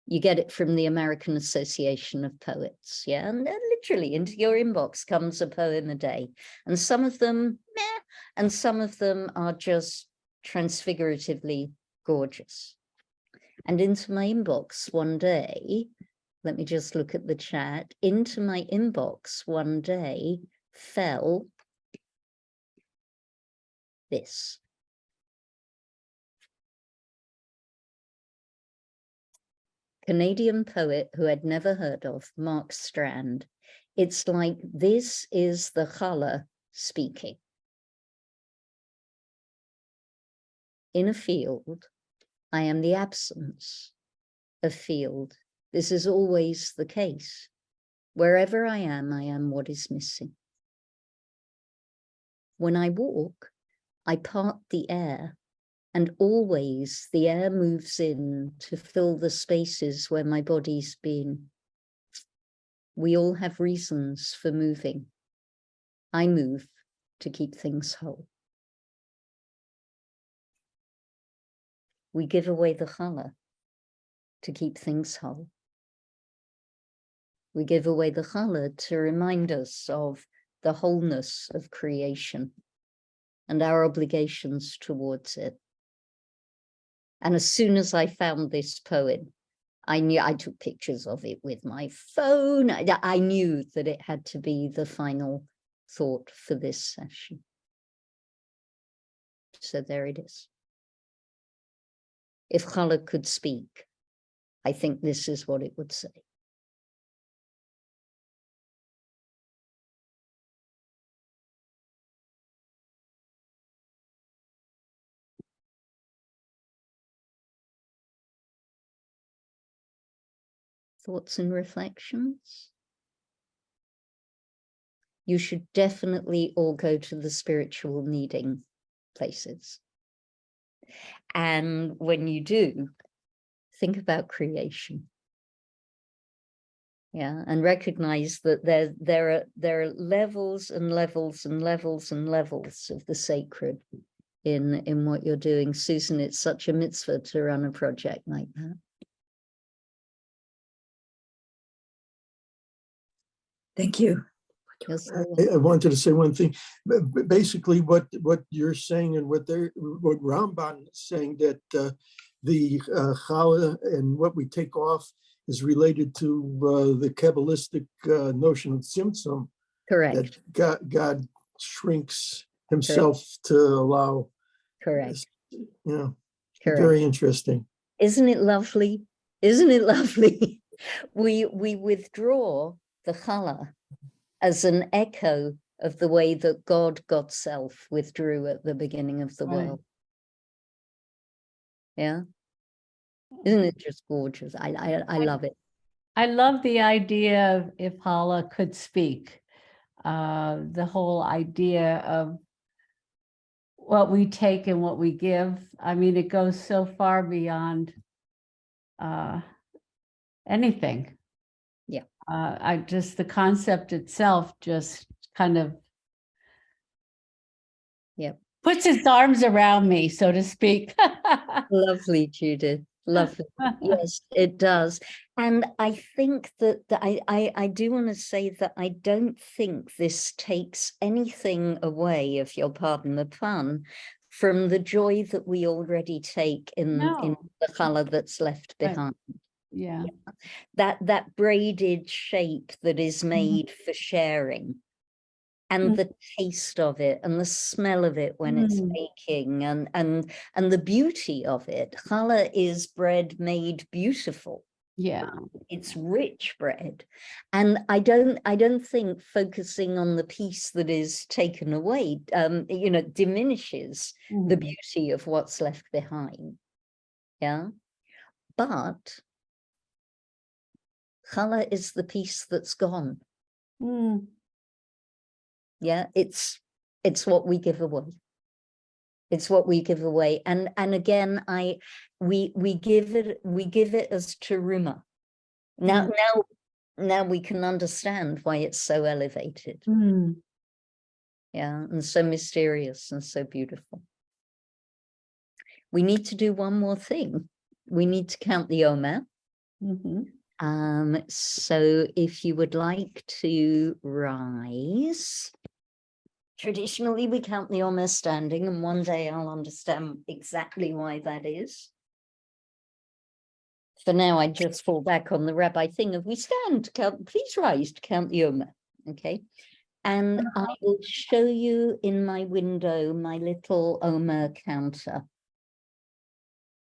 You get it from the American Association of Poets, yeah? And literally into your inbox comes a poem a day. And some of them, meh, and some of them are just transfiguratively gorgeous. And into my inbox one day, let me just look at the chat, into my inbox one day fell this. Canadian poet who I'd never heard of, Mark Strand. It's like, this is the challah speaking. In a field, I am the absence of field. This is always the case. Wherever I am what is missing. When I walk, I part the air, and always the air moves in to fill the spaces where my body's been. We all have reasons for moving. I move to keep things whole. We give away the challah to keep things whole. We give away the challah to remind us of the wholeness of creation and our obligations towards it. And as soon as I found this poem, I knew, I took pictures of it with my phone. I knew that it had to be the final thought for this session. So there it is. If challah could speak, I think this is what it would say. Thoughts and reflections? You should definitely all go to the spiritual kneading places. And when you do, think about creation. Yeah, and recognize that there are levels and levels and levels and levels of the sacred in what you're doing. Susan, it's such a mitzvah to run a project like that. Thank you. I wanted to say one thing. Basically, what you're saying and what Ramban is saying, that the challah and what we take off is related to the Kabbalistic notion of tzimtzum. Correct. That God shrinks himself to allow. Correct. Yeah. Correct. Very interesting. Isn't it lovely? Isn't it lovely? We withdraw the challah as an echo of the way that God's self withdrew at the beginning of the world. Yeah. Isn't it just gorgeous? I love it. I love the idea of if challah could speak. The whole idea of what we take and what we give. I mean, it goes so far beyond anything. Yeah. The concept itself just kind of puts its arms around me, so to speak. Lovely, Judith. Lovely. Yes, it does. And I think that I do want to say that I don't think this takes anything away, if you'll pardon the pun, from the joy that we already take in the challah that's left behind. Yeah. That braided shape that is made for sharing, and the taste of it and the smell of it when it's baking, and the beauty of it. Challah is bread made beautiful. Yeah. It's rich bread. And I don't think focusing on the piece that is taken away, diminishes the beauty of what's left behind. Yeah. But challah is the piece that's gone. Yeah, it's what we give away. It's what we give away. And again, we give it as teruma. Now we can understand why it's so elevated. Yeah, and so mysterious and so beautiful. We need to do one more thing. We need to count the Omer. So if you would like to rise. Traditionally, we count the Omer standing, and one day I'll understand exactly why that is. For now, I just fall back on the Rabbi thing of we stand to count, please rise to count the Omer, okay? And I will show you in my window my little Omer counter,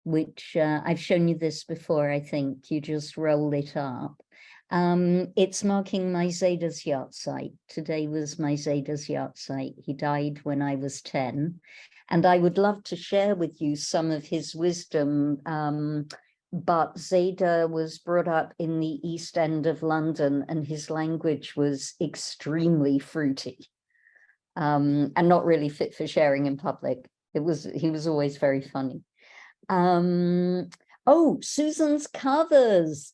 which I've shown you this before, I think. You just roll it up. It's marking my Zayda's yahrzeit. Today was my Zayda's yahrzeit. He died when I was 10. And I would love to share with you some of his wisdom, but Zayda was brought up in the East End of London, and his language was extremely fruity and not really fit for sharing in public. He was always very funny. Oh, Susan's covers.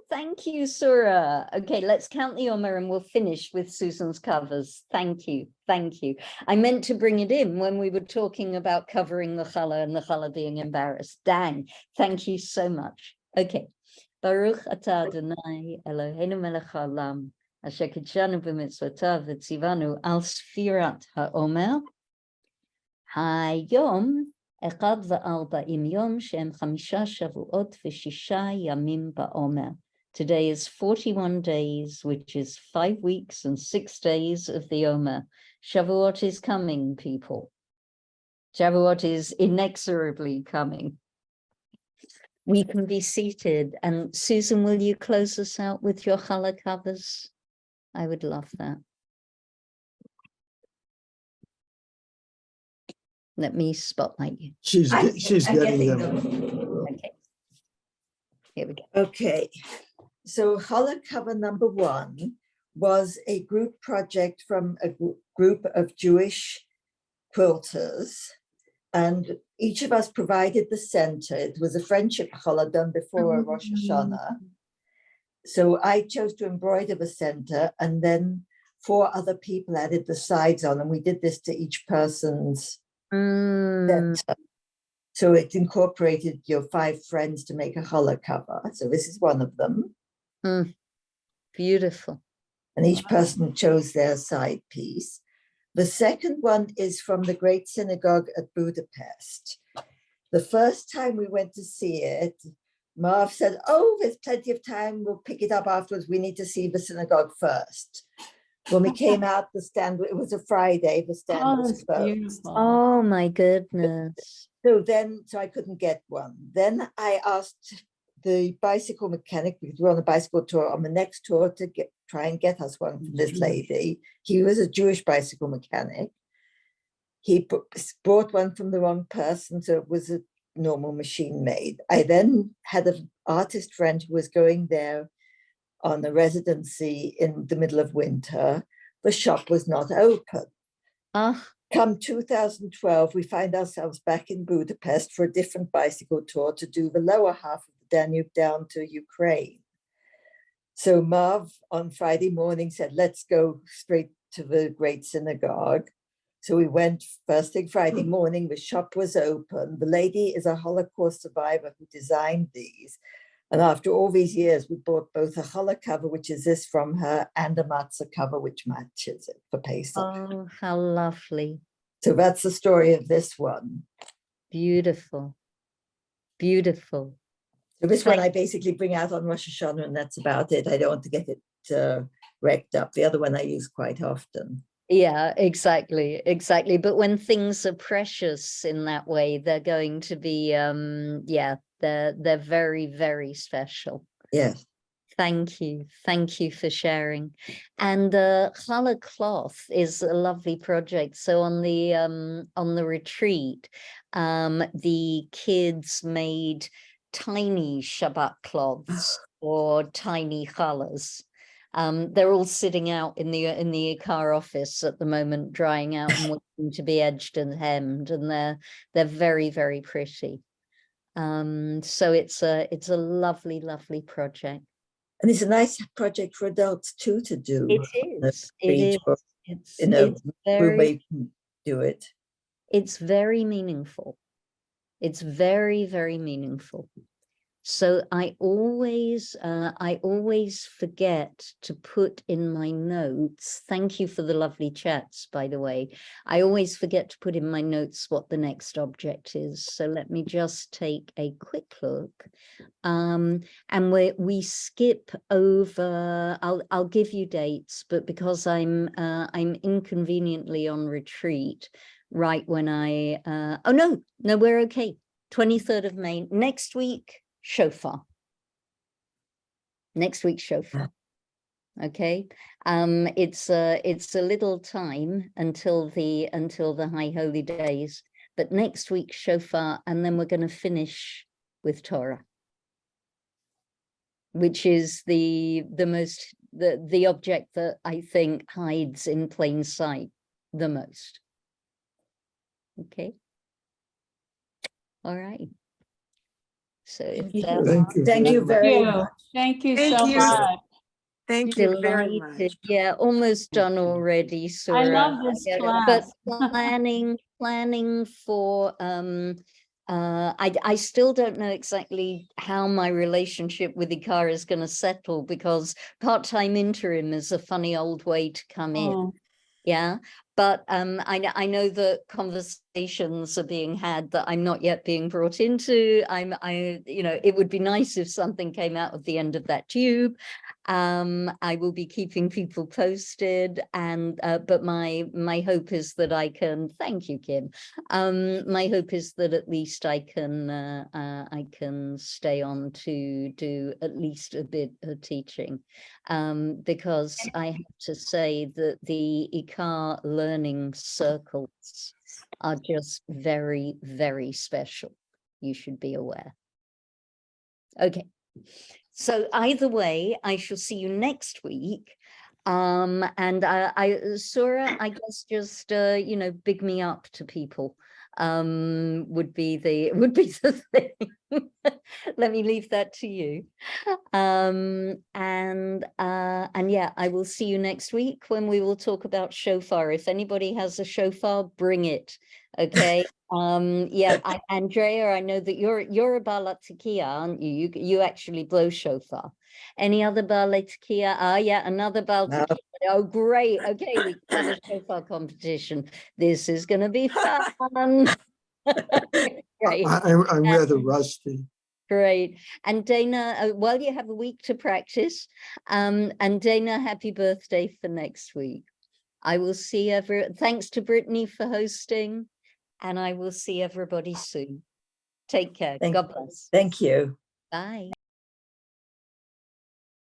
Thank you, Surah. Okay, let's count the Omer and we'll finish with Susan's covers. Thank you. Thank you. I meant to bring it in when we were talking about covering the challah and the challah being embarrassed. Dang. Thank you so much. Okay. Baruch atah Adonai Eloheinu melech haolam asher kidshanu b'mitzvotav v'tzivanu al sfirat ha'omer hayom echad v'arba'im yom shem chamisha shavuot v'shisha yamim ba'omer. Today is 41 days, which is 5 weeks and 6 days of the Omer. Shavuot is coming, people. Shavuot is inexorably coming. We can be seated. And Susan, will you close us out with your challah covers? I would love that. Let me spotlight you. She's getting them. Okay. Here we go. Okay. So challah cover number 1 was a group project from a group of Jewish quilters And each of us provided the center. It was a friendship challah done before Rosh Hashanah. So I chose to embroider the center, and then 4 other people added the sides on, and we did this to each person's center. So it incorporated your 5 friends to make a challah cover. So this is one of them. Beautiful. And each person chose their side piece. The second one is from the Great Synagogue at Budapest. The first time we went to see it, Marv said, oh, there's plenty of time. We'll pick it up afterwards. We need to see the synagogue first. When we came out, the stand, it was a Friday, the stand was closed. Oh my goodness. So I couldn't get one. Then I asked the bicycle mechanic, because we were on a bicycle tour, on the next tour to try and get us one from this lady. He was a Jewish bicycle mechanic. He bought one from the wrong person, so it was a normal machine made. I then had an artist friend who was going there on a residency in the middle of winter. The shop was not open. Come 2012, we find ourselves back in Budapest for a different bicycle tour to do the lower half of the Danube down to Ukraine. So Marv on Friday morning said, let's go straight to the Great Synagogue. So we went first thing Friday morning, the shop was open. The lady is a Holocaust survivor who designed these. And after all these years, we bought both a challah cover, which is this from her, and a matzah cover, which matches it for Pesach. Oh, how lovely. So that's the story of this one. Beautiful. Beautiful. So this one I basically bring out on Rosh Hashanah, and that's about it. I don't want to get it wrecked up. The other one I use quite often. Yeah, exactly. But when things are precious in that way, they're going to be, they're very, very special. Yes. Thank you for sharing. And challah cloth is a lovely project. So on the retreat, the kids made tiny Shabbat cloths or tiny challahs. They're all sitting out in the Ikar office at the moment, drying out and waiting to be edged and hemmed, and they're very, very pretty. So it's a lovely, lovely project. And it's a nice project for adults too to do. It is. It's very, do it. It's very meaningful. It's very, very meaningful. So I always forget to put in my notes. Thank you for the lovely chats, by the way. I always forget to put in my notes what the next object is. So let me just take a quick look. And we skip over. I'll give you dates, but because I'm inconveniently on retreat right when no, we're okay. 23rd of May next week. Shofar. Next week, shofar. Okay. It's a little time until the high holy days, but next week shofar, and then we're going to finish with Torah, which is the object that I think hides in plain sight the most. Okay. All right. So thank you very much. Thank you so much. Thank you very much. Yeah, almost done already. So I love this class. But planning for I still don't know exactly how my relationship with Ikar is going to settle, because part-time interim is a funny old way to come in. Yeah, but I know that conversations are being had that I'm not yet being brought into. It would be nice if something came out of the end of that tube. I will be keeping people posted, and but my hope is that I can. Thank you, Kim. My hope is that at least I can stay on to do at least a bit of teaching, because I have to say that the Ikar learning circles are just very, very special. You should be aware. Okay. So either way, I shall see you next week. And Sura, I guess just, big me up to people. would be the thing. Let me leave that to you. And yeah, I will see you next week when we will talk about shofar. If anybody has a shofar, bring it. Okay. Yeah, Andrea, I know that you're a Baalat Tekiah, aren't you? You actually blow shofar. Any other Baalat Tekiah? Ah, yeah, another Baal No. Tekiah. Oh, great. Okay, we can have a shofar competition. This is going to be fun. Great. I'm rather rusty. Great. And Dana, well, you have a week to practice. And Dana, happy birthday for next week. I will see thanks to Brittany for hosting, and I will see everybody soon. Take care. God bless. Thank you. Bye.